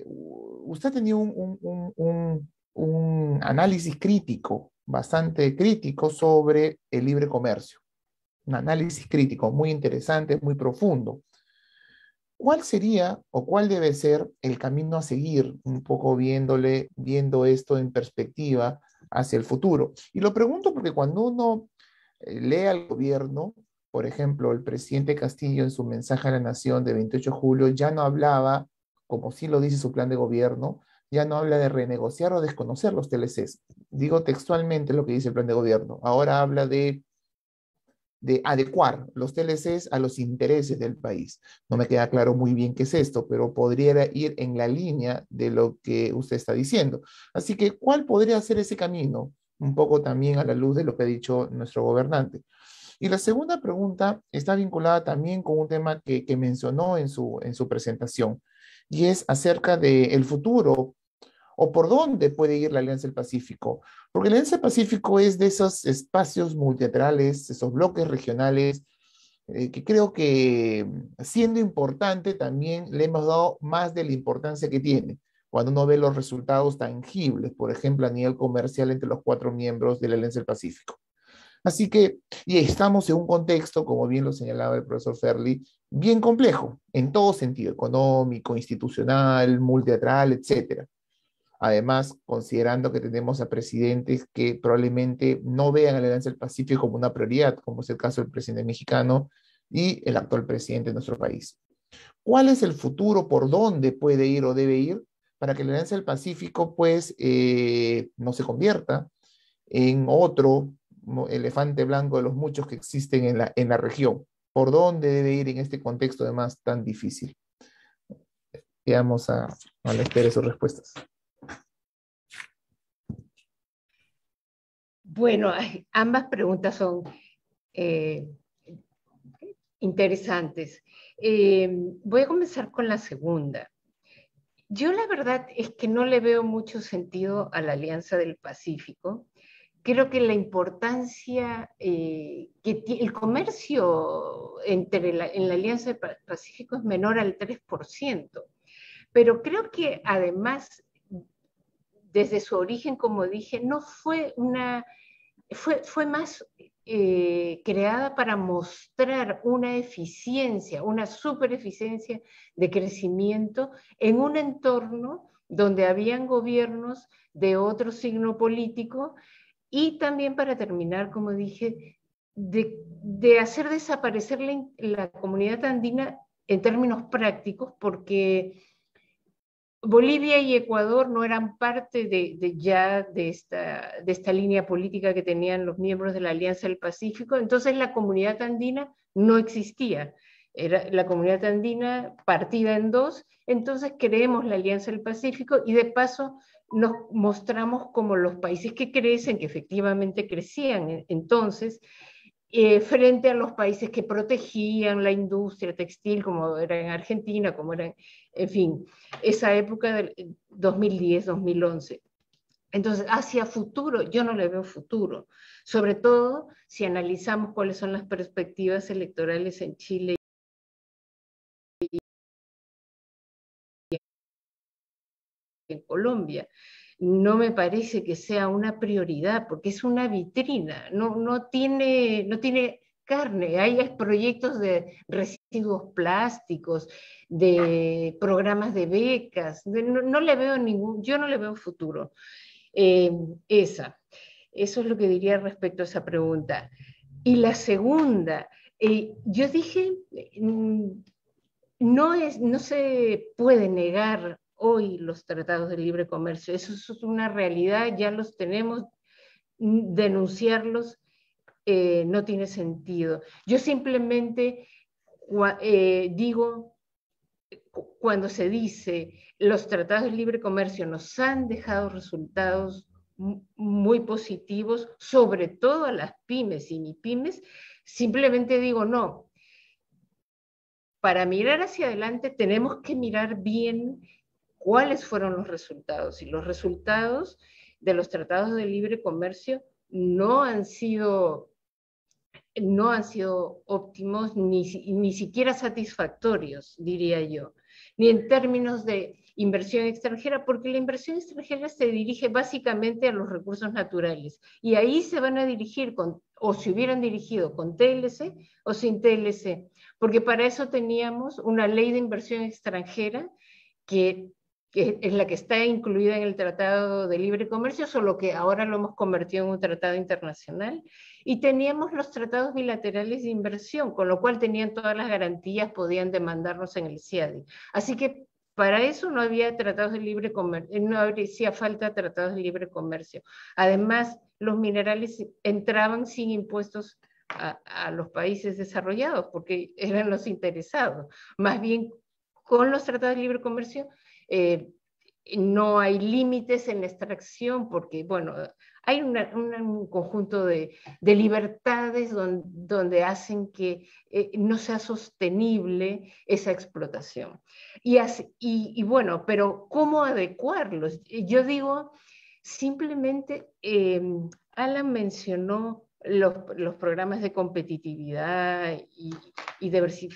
S1: Usted ha tenido un análisis crítico, bastante crítico sobre el libre comercio. Un análisis crítico muy interesante, muy profundo. ¿Cuál sería o cuál debe ser el camino a seguir, un poco viendo esto en perspectiva hacia el futuro? Y lo pregunto porque cuando uno lee al gobierno, por ejemplo, el presidente Castillo en su mensaje a la Nación de 28 de julio ya no hablaba, como sí lo dice su plan de gobierno, ya no habla de renegociar o desconocer los TLCs. Digo textualmente lo que dice el plan de gobierno. Ahora habla de adecuar los TLCs a los intereses del país. No me queda claro muy bien qué es esto, pero podría ir en la línea de lo que usted está diciendo. Así que, ¿cuál podría ser ese camino? Un poco también a la luz de lo que ha dicho nuestro gobernante. Y la segunda pregunta está vinculada también con un tema que mencionó en su presentación, y es acerca del futuro o por dónde puede ir la Alianza del Pacífico. Porque la Alianza del Pacífico es de esos espacios multilaterales, esos bloques regionales, que creo que siendo importante también le hemos dado más de la importancia que tiene. cuando uno ve los resultados tangibles, por ejemplo, a nivel comercial entre los 4 miembros de la Alianza del Pacífico. Así que, y estamos en un contexto, como bien lo señalaba el profesor Ferli, bien complejo, en todo sentido, económico, institucional, multilateral, etcétera. Además, considerando que tenemos a presidentes que probablemente no vean a la Alianza del Pacífico como una prioridad, como es el caso del presidente mexicano y el actual presidente de nuestro país. ¿Cuál es el futuro? ¿Por dónde puede ir o debe ir para que la Alianza del Pacífico, pues, no se convierta en otro elefante blanco de los muchos que existen en la región? ¿Por dónde debe ir en este contexto además tan difícil? Vamos a la espera de sus respuestas.
S3: Bueno, ambas preguntas son interesantes. Voy a comenzar con la segunda. Yo la verdad es que no le veo mucho sentido a la Alianza del Pacífico. Creo que la importancia que el comercio en la Alianza del Pacífico es menor al 3%, pero creo que además, desde su origen, como dije, no fue fue más creada para mostrar una eficiencia, una supereficiencia de crecimiento en un entorno donde habían gobiernos de otro signo político, y también para terminar, como dije, de hacer desaparecer la comunidad andina en términos prácticos, porque Bolivia y Ecuador no eran parte de esta línea política que tenían los miembros de la Alianza del Pacífico. Entonces la comunidad andina no existía. Era la comunidad andina partida en dos. Entonces creemos la Alianza del Pacífico y de paso nos mostramos como los países que crecen, que efectivamente crecían entonces, frente a los países que protegían la industria textil, como era en Argentina, como era, en fin, esa época del 2010-2011. Entonces, hacia futuro, yo no le veo futuro, sobre todo si analizamos cuáles son las perspectivas electorales en Chile y en Colombia. No me parece que sea una prioridad, porque es una vitrina, no tiene carne. Hay proyectos de residuos plásticos, de programas de becas, no le veo yo no le veo futuro. Eso es lo que diría respecto a esa pregunta. Y la segunda, yo dije, no se puede negar hoy los tratados de libre comercio. Eso es una realidad, ya los tenemos. Denunciarlos no tiene sentido. Yo simplemente digo, cuando se dice los tratados de libre comercio nos han dejado resultados muy positivos, sobre todo a las pymes y MIPYMES, simplemente digo no. Para mirar hacia adelante tenemos que mirar bien cuáles fueron los resultados, y los resultados de los tratados de libre comercio no han sido óptimos, ni siquiera satisfactorios, diría yo, ni en términos de inversión extranjera, porque la inversión extranjera se dirige básicamente a los recursos naturales, y ahí se van a dirigir o se hubieran dirigido con TLC o sin TLC, porque para eso teníamos una ley de inversión extranjera que es la que está incluida en el Tratado de Libre Comercio, solo que ahora lo hemos convertido en un tratado internacional, y teníamos los tratados bilaterales de inversión, con lo cual tenían todas las garantías, podían demandarnos en el CIADI. Así que para eso no había tratados de libre comercio, no hacía falta tratados de libre comercio. Además, los minerales entraban sin impuestos a los países desarrollados, porque eran los interesados. Más bien, con los tratados de libre comercio, no hay límites en la extracción, porque, bueno, hay un conjunto de libertades donde hacen que no sea sostenible esa explotación. Y bueno, pero ¿cómo adecuarlos? Yo digo, simplemente, Alan mencionó los programas de competitividad y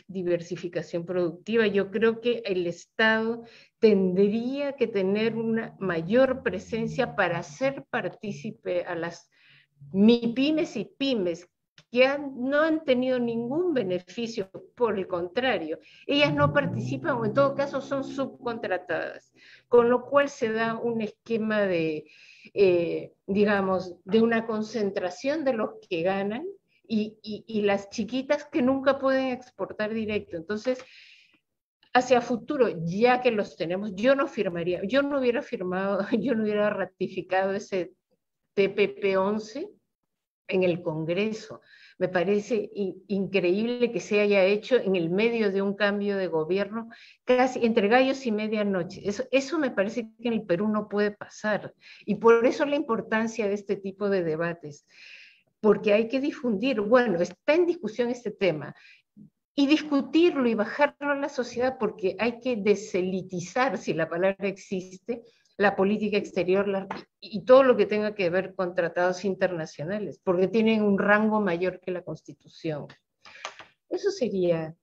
S3: diversificación productiva. Yo creo que el Estado tendría que tener una mayor presencia para hacer partícipe a las MIPYMES y pymes que no han tenido ningún beneficio, por el contrario, ellas no participan o en todo caso son subcontratadas, con lo cual se da un esquema de, digamos, de una concentración de los que ganan y las chiquitas que nunca pueden exportar directo. Entonces, hacia futuro, ya que los tenemos, yo no firmaría, yo no hubiera firmado, yo no hubiera ratificado ese TPP-11 en el Congreso. Me parece increíble que se haya hecho en el medio de un cambio de gobierno, casi entre gallos y medianoche. Eso me parece que en el Perú no puede pasar. Y por eso la importancia de este tipo de debates, porque hay que difundir, bueno, está en discusión este tema, y discutirlo y bajarlo a la sociedad, porque hay que deselitizar, si la palabra existe, la política exterior y todo lo que tenga que ver con tratados internacionales, porque tienen un rango mayor que la Constitución. Eso sería,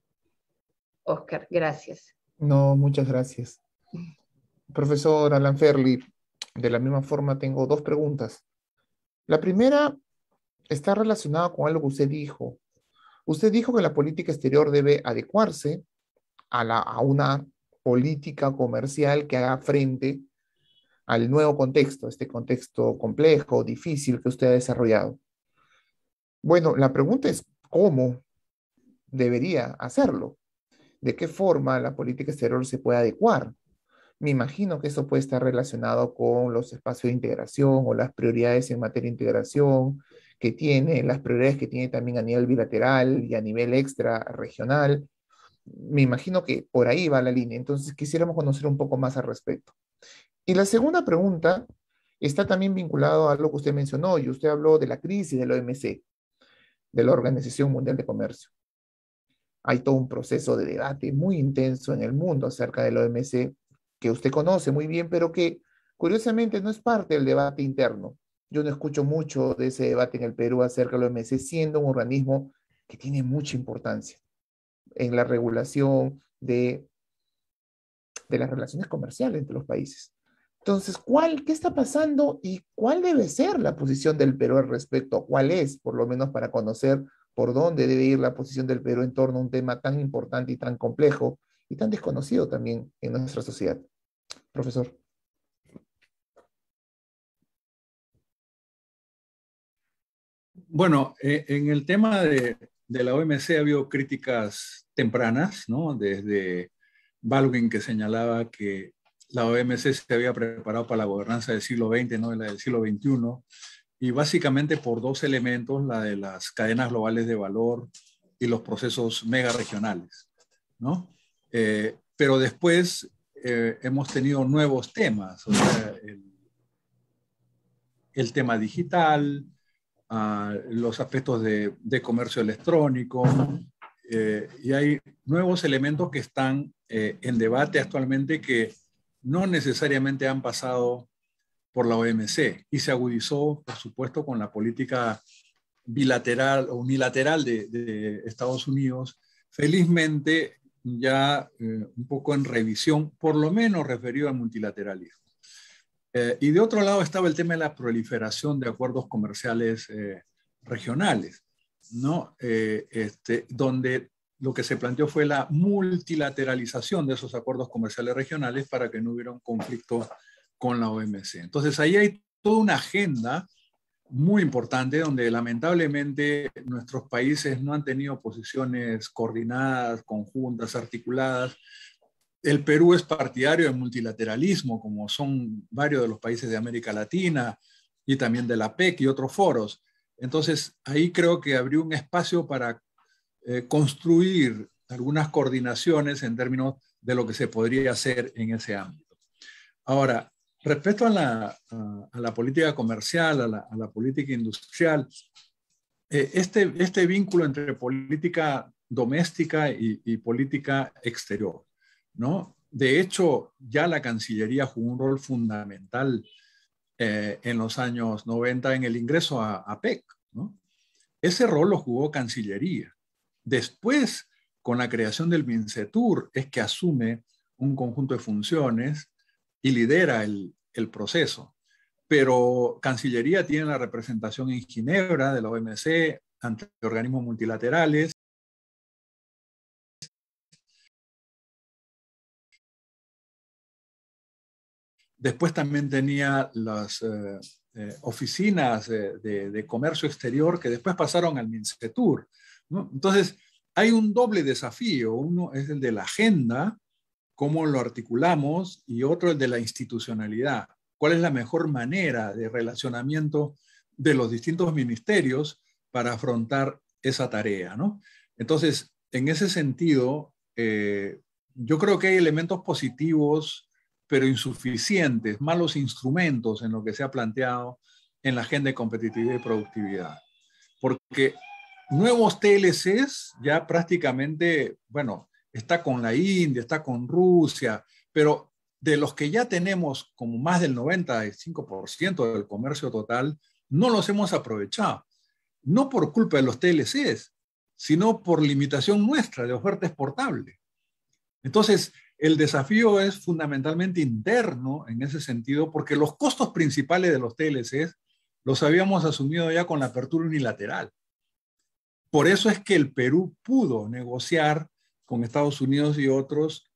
S3: Oscar, gracias.
S1: No, muchas gracias. Profesor Alan Ferli, de la misma forma tengo dos preguntas. La primera está relacionada con algo que usted dijo. Usted dijo que la política exterior debe adecuarse a una política comercial que haga frente al nuevo contexto, este contexto complejo, difícil que usted ha desarrollado. Bueno, la pregunta es, ¿cómo debería hacerlo? ¿De qué forma la política exterior se puede adecuar? Me imagino que eso puede estar relacionado con los espacios de integración o las prioridades en materia de integración que tiene, las prioridades que tiene también a nivel bilateral y a nivel extra regional. Me imagino que por ahí va la línea. Entonces quisiéramos conocer un poco más al respecto. Y la segunda pregunta está también vinculado a lo que usted mencionó, y usted habló de la crisis del OMC, de la Organización Mundial de Comercio. Hay todo un proceso de debate muy intenso en el mundo acerca del OMC, que usted conoce muy bien, pero que curiosamente no es parte del debate interno. Yo no escucho mucho de ese debate en el Perú acerca del OMC, siendo un organismo que tiene mucha importancia en la regulación de las relaciones comerciales entre los países. Entonces, ¿qué está pasando y cuál debe ser la posición del Perú al respecto? ¿Cuál es, por lo menos para conocer por dónde debe ir la posición del Perú en torno a un tema tan importante y tan complejo y tan desconocido también en nuestra sociedad? Profesor.
S4: Bueno, en el tema de la OMC ha habido críticas tempranas, ¿no? Desde Baldwin, que señalaba que la OMC se había preparado para la gobernanza del siglo XX, no la del siglo XXI, y básicamente por dos elementos, la de las cadenas globales de valor y los procesos mega regionales, ¿no? Pero después hemos tenido nuevos temas, o sea, el tema digital, los aspectos de comercio electrónico, y hay nuevos elementos que están en debate actualmente que no necesariamente han pasado por la OMC y se agudizó, por supuesto, con la política bilateral o unilateral de Estados Unidos, felizmente ya un poco en revisión, por lo menos referido al multilateralismo. Y de otro lado estaba el tema de la proliferación de acuerdos comerciales regionales, ¿no? Donde lo que se planteó fue la multilateralización de esos acuerdos comerciales regionales para que no hubiera un conflicto con la OMC. Entonces ahí hay toda una agenda muy importante donde lamentablemente nuestros países no han tenido posiciones coordinadas, conjuntas, articuladas. El Perú es partidario del multilateralismo, como son varios de los países de América Latina y también de la PEC y otros foros. Entonces, ahí creo que abrió un espacio para construir algunas coordinaciones en términos de lo que se podría hacer en ese ámbito. Ahora, respecto a la política comercial, a la política industrial, este vínculo entre política doméstica y política exterior, ¿no? De hecho, ya la Cancillería jugó un rol fundamental en los años 90 en el ingreso a PEC, ¿no? ese rol lo jugó Cancillería. Después, con la creación del MINCETUR, es que asume un conjunto de funciones y lidera el proceso. Pero Cancillería tiene la representación en Ginebra de la OMC ante organismos multilaterales. Después también tenía las oficinas de comercio exterior que después pasaron al MINCETUR, ¿no? Entonces, hay un doble desafío. Uno es el de la agenda, cómo lo articulamos, y otro el de la institucionalidad. ¿Cuál es la mejor manera de relacionamiento de los distintos ministerios para afrontar esa tarea, ¿no? Entonces, en ese sentido, yo creo que hay elementos positivos, pero insuficientes, malos instrumentos en lo que se ha planteado en la agenda de competitividad y productividad. Porque nuevos TLCs ya prácticamente, bueno, está con la India, está con Rusia, pero de los que ya tenemos como más del 95% del comercio total, no los hemos aprovechado. No por culpa de los TLCs, sino por limitación nuestra de oferta exportable. Entonces, el desafío es fundamentalmente interno en ese sentido, porque los costos principales de los TLCs los habíamos asumido ya con la apertura unilateral. Por eso es que el Perú pudo negociar con Estados Unidos y otros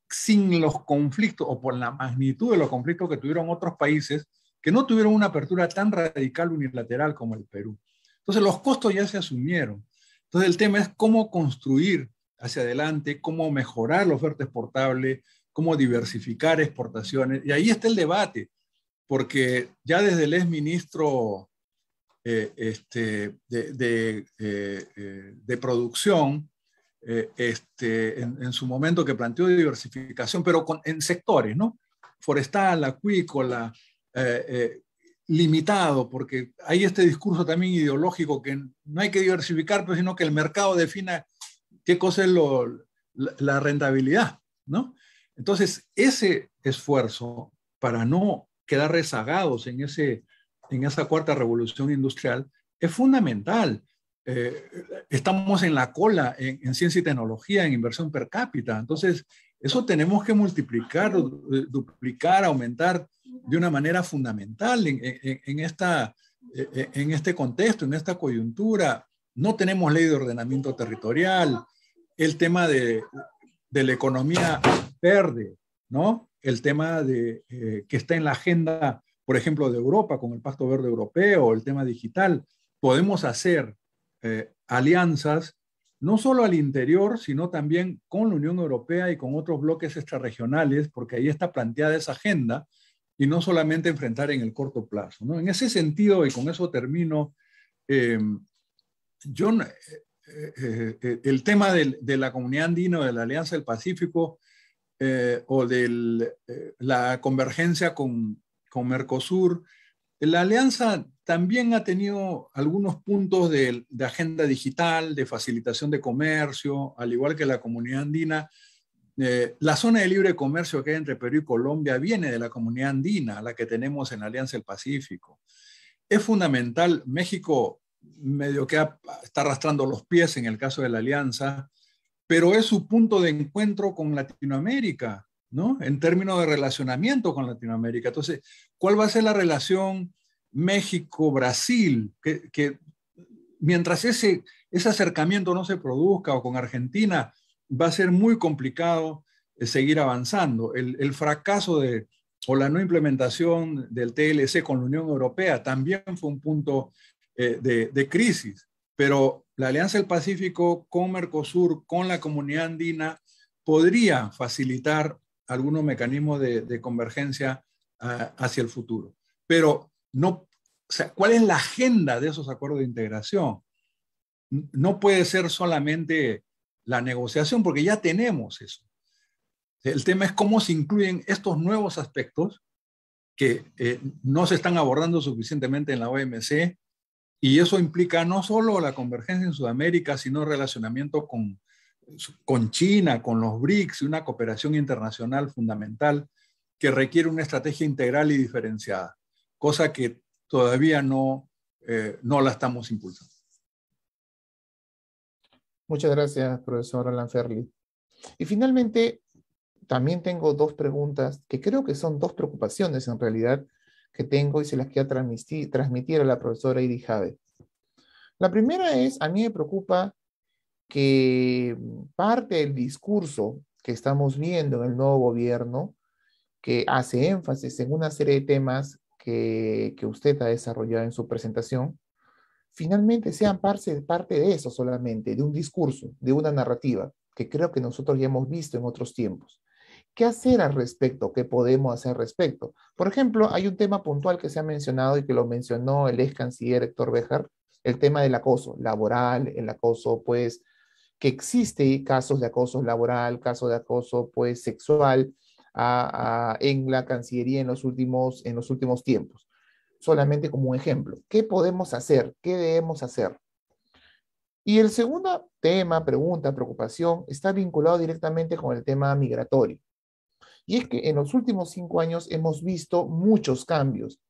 S4: sin los conflictos o por la magnitud de los conflictos que tuvieron otros países que no tuvieron una apertura tan radical unilateral como el Perú. Entonces los costos ya se asumieron. Entonces el tema es cómo construir hacia adelante, cómo mejorar la oferta exportable, cómo diversificar exportaciones. Y ahí está el debate, porque ya desde el exministro de producción, en su momento que planteó diversificación, pero en sectores, ¿no? Forestal, acuícola, limitado, porque hay este discurso también ideológico que no hay que diversificar, pues, sino que el mercado defina qué cosa es la rentabilidad, ¿no? Entonces, ese esfuerzo para no quedar rezagados en esa cuarta revolución industrial es fundamental. Estamos en la cola en ciencia y tecnología, en inversión per cápita. Entonces, eso tenemos que multiplicar, duplicar, aumentar de una manera fundamental en este contexto, en esta coyuntura. No tenemos ley de ordenamiento territorial, el tema de la economía verde, ¿no? El tema que está en la agenda, por ejemplo, de Europa, con el Pacto Verde Europeo, el tema digital. Podemos hacer alianzas, no solo al interior, sino también con la Unión Europea y con otros bloques extrarregionales, porque ahí está planteada esa agenda, y no solamente enfrentar en el corto plazo, ¿no? En ese sentido, y con eso termino, el tema de la Comunidad Andina o de la Alianza del Pacífico, o de la convergencia con Mercosur, la alianza también ha tenido algunos puntos de agenda digital, de facilitación de comercio, al igual que la Comunidad Andina. La zona de libre comercio que hay entre Perú y Colombia viene de la Comunidad Andina, la que tenemos en la Alianza del Pacífico. Es fundamental. México medio que está arrastrando los pies en el caso de la alianza, pero es su punto de encuentro con Latinoamérica, ¿no? En términos de relacionamiento con Latinoamérica. Entonces, ¿cuál va a ser la relación México-Brasil? Que mientras ese acercamiento no se produzca, o con Argentina, va a ser muy complicado seguir avanzando. El fracaso o la no implementación del TLC con la Unión Europea también fue un punto de crisis, pero la Alianza del Pacífico con Mercosur, con la Comunidad Andina, podría facilitar algunos mecanismos de convergencia hacia el futuro. Pero no, o sea, ¿cuál es la agenda de esos acuerdos de integración? No puede ser solamente la negociación, porque ya tenemos eso. El tema es cómo se incluyen estos nuevos aspectos que no se están abordando suficientemente en la OMC, y eso implica no solo la convergencia en Sudamérica, sino relacionamiento con China, con los BRICS, y una cooperación internacional fundamental que requiere una estrategia integral y diferenciada, cosa que todavía no la estamos impulsando.
S1: Muchas gracias, profesor Alan Ferli. Y finalmente, también tengo dos preguntas que creo que son dos preocupaciones en realidad que tengo y se las quiero transmitir a la profesora Iris Jave. La primera es, a mí me preocupa que parte del discurso que estamos viendo en el nuevo gobierno, que hace énfasis en una serie de temas que usted ha desarrollado en su presentación, finalmente sean parte de eso solamente, de un discurso, de una narrativa, que creo que nosotros ya hemos visto en otros tiempos. ¿Qué hacer al respecto? ¿Qué podemos hacer al respecto? Por ejemplo, hay un tema puntual que se ha mencionado y que lo mencionó el ex canciller Héctor Béjar, el tema del acoso laboral, el acoso, pues, que existe casos de acoso laboral, casos de acoso, pues, sexual en la Cancillería en los últimos tiempos. Solamente como un ejemplo. ¿Qué podemos hacer? ¿Qué debemos hacer? Y el segundo tema, pregunta, preocupación, está vinculado directamente con el tema migratorio. Y es que en los últimos 5 años hemos visto muchos cambios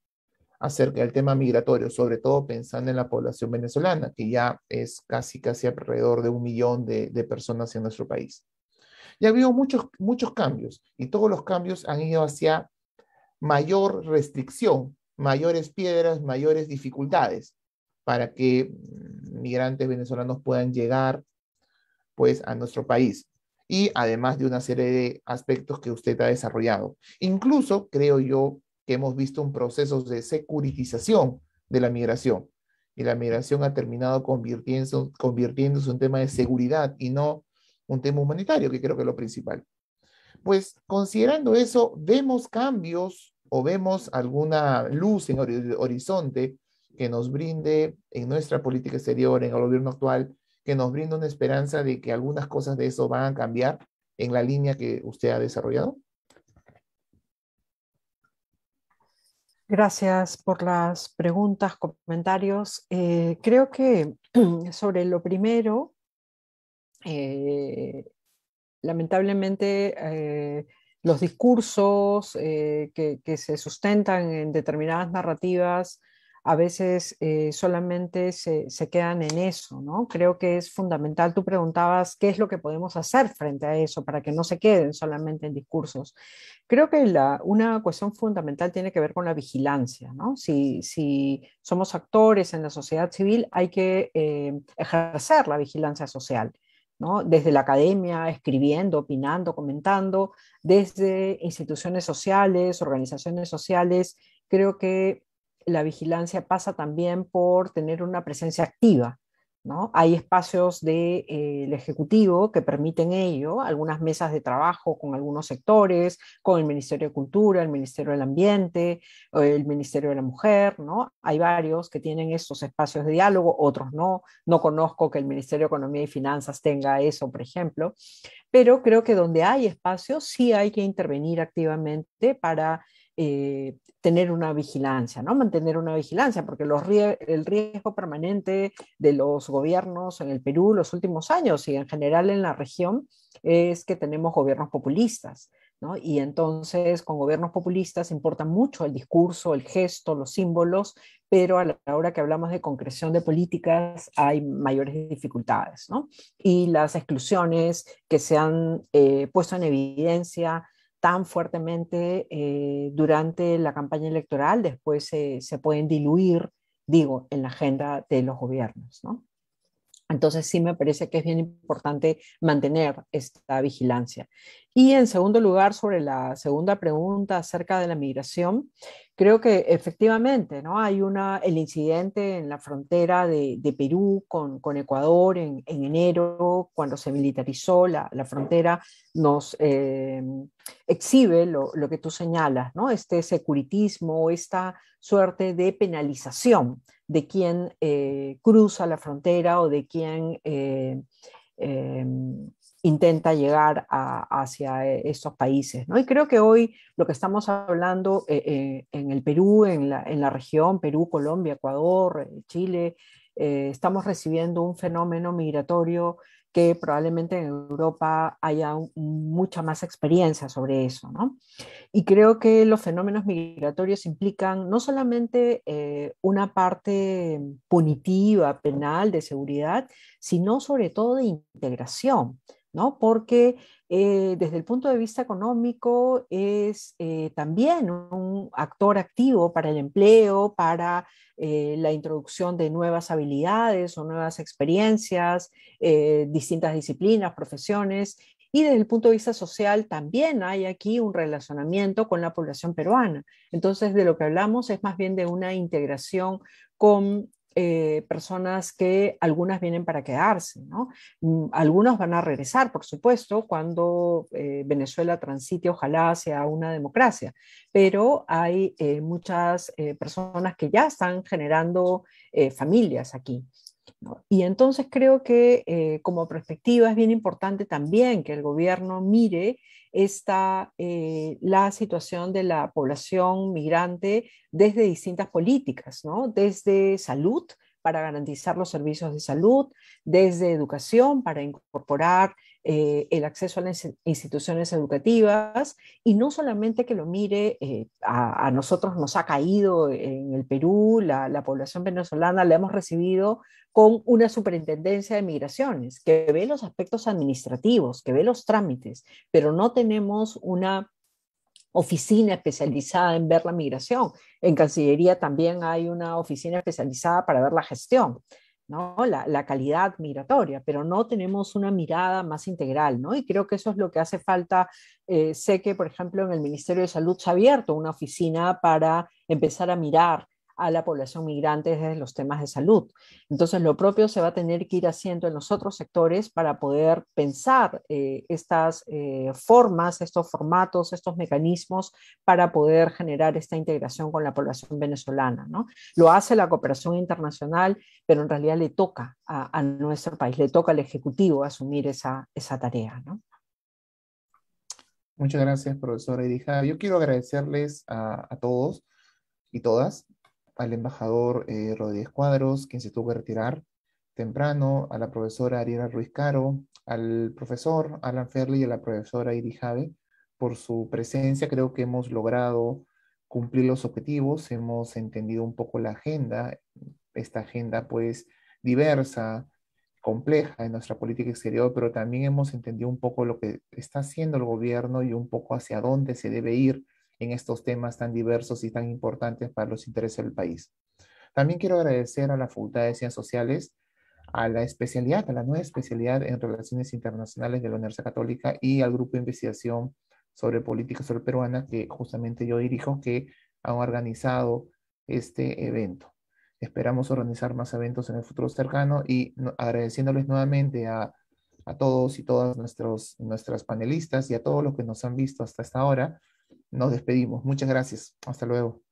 S1: acerca del tema migratorio, sobre todo pensando en la población venezolana, que ya es casi alrededor de 1 millón de personas en nuestro país. Y ha habido muchos cambios, y todos los cambios han ido hacia mayor restricción, mayores piedras, mayores dificultades para que migrantes venezolanos puedan llegar, pues, a nuestro país. Y además de una serie de aspectos que usted ha desarrollado. Incluso creo yo que hemos visto un proceso de securitización de la migración. Y la migración ha terminado convirtiéndose en un tema de seguridad y no un tema humanitario, que creo que es lo principal. Pues considerando eso, ¿vemos cambios o vemos alguna luz en el horizonte que nos brinde en nuestra política exterior, en el gobierno actual, que nos brinde una esperanza de que algunas cosas de eso van a cambiar en la línea que usted ha desarrollado?
S5: Gracias por las preguntas, comentarios. Creo que sobre lo primero, lamentablemente, los discursos que se sustentan en determinadas narrativas a veces solamente se quedan en eso, ¿no? Creo que es fundamental. Tú preguntabas qué es lo que podemos hacer frente a eso para que no se queden solamente en discursos. Creo que una cuestión fundamental tiene que ver con la vigilancia, ¿no? Si somos actores en la sociedad civil, hay que ejercer la vigilancia social, ¿no? Desde la academia, escribiendo, opinando, comentando, desde instituciones sociales, organizaciones sociales. Creo que la vigilancia pasa también por tener una presencia activa, ¿no? Hay espacios del Ejecutivo que permiten ello, algunas mesas de trabajo con algunos sectores, con el Ministerio de Cultura, el Ministerio del Ambiente, el Ministerio de la Mujer, ¿no? Hay varios que tienen estos espacios de diálogo, otros no. No conozco que el Ministerio de Economía y Finanzas tenga eso, por ejemplo, pero creo que donde hay espacios sí hay que intervenir activamente para tener una vigilancia, ¿no? Mantener una vigilancia, porque el riesgo permanente de los gobiernos en el Perú los últimos años y en general en la región es que tenemos gobiernos populistas, ¿no? Y entonces con gobiernos populistas importa mucho el discurso, el gesto, los símbolos, pero a la hora que hablamos de concreción de políticas hay mayores dificultades, ¿no? Y las exclusiones que se han puesto en evidencia tan fuertemente durante la campaña electoral, después se pueden diluir, digo, en la agenda de los gobiernos, ¿no? Entonces sí me parece que es bien importante mantener esta vigilancia. Y en segundo lugar, sobre la segunda pregunta acerca de la migración, creo que efectivamente, ¿no? Hay el incidente en la frontera de Perú con Ecuador en enero, cuando se militarizó la frontera, nos exhibe lo que tú señalas, ¿no? Este securitismo, esta suerte de penalización de quien cruza la frontera o de quien intenta llegar hacia estos países, ¿no? Y creo que hoy lo que estamos hablando en el Perú, en la región, Perú, Colombia, Ecuador, Chile, estamos recibiendo un fenómeno migratorio que probablemente en Europa haya mucha más experiencia sobre eso, ¿no? Y creo que los fenómenos migratorios implican no solamente una parte punitiva, penal, de seguridad, sino sobre todo de integración, ¿no? Porque desde el punto de vista económico es también un actor activo para el empleo, para la introducción de nuevas habilidades o nuevas experiencias, distintas disciplinas, profesiones. Y desde el punto de vista social también hay aquí un relacionamiento con la población peruana. Entonces, de lo que hablamos es más bien de una integración con personas que algunas vienen para quedarse, ¿no? Algunos van a regresar, por supuesto, cuando Venezuela transite, ojalá, hacia una democracia, pero hay muchas personas que ya están generando familias aquí, ¿no? Y entonces creo que como perspectiva es bien importante también que el gobierno mire la situación de la población migrante desde distintas políticas, ¿no? Desde salud, para garantizar los servicios de salud, desde educación, para incorporar el acceso a las instituciones educativas, y no solamente que lo mire, a nosotros nos ha caído en el Perú, la población venezolana la hemos recibido con una superintendencia de migraciones que ve los aspectos administrativos, que ve los trámites, pero no tenemos una oficina especializada en ver la migración. En Cancillería también hay una oficina especializada para ver la gestión, ¿no? La calidad migratoria, pero no tenemos una mirada más integral, ¿no? Y creo que eso es lo que hace falta. Sé que, por ejemplo, en el Ministerio de Salud se ha abierto una oficina para empezar a mirar a la población migrante desde los temas de salud. Entonces, lo propio se va a tener que ir haciendo en los otros sectores para poder pensar estas formas, estos formatos, estos mecanismos para poder generar esta integración con la población venezolana, ¿no? Lo hace la cooperación internacional, pero en realidad le toca a nuestro país, le toca al Ejecutivo asumir esa tarea, ¿no?
S1: Muchas gracias, profesora Irija. Yo quiero agradecerles a todos y todas, al embajador Rodríguez Cuadros, quien se tuvo que retirar temprano, a la profesora Ariela Ruiz Caro, al profesor Alan Ferley y a la profesora Iri Jave por su presencia. Creo que hemos logrado cumplir los objetivos, hemos entendido un poco la agenda, esta agenda pues diversa, compleja en nuestra política exterior, pero también hemos entendido un poco lo que está haciendo el gobierno y un poco hacia dónde se debe ir en estos temas tan diversos y tan importantes para los intereses del país. También quiero agradecer a la Facultad de Ciencias Sociales, a la especialidad, a la nueva especialidad en Relaciones Internacionales de la Universidad Católica y al grupo de investigación sobre política sobre peruana que justamente yo dirijo, que han organizado este evento. Esperamos organizar más eventos en el futuro cercano y agradeciéndoles nuevamente a todos y todas nuestras panelistas y a todos los que nos han visto hasta esta hora. Nos despedimos. Muchas gracias. Hasta luego.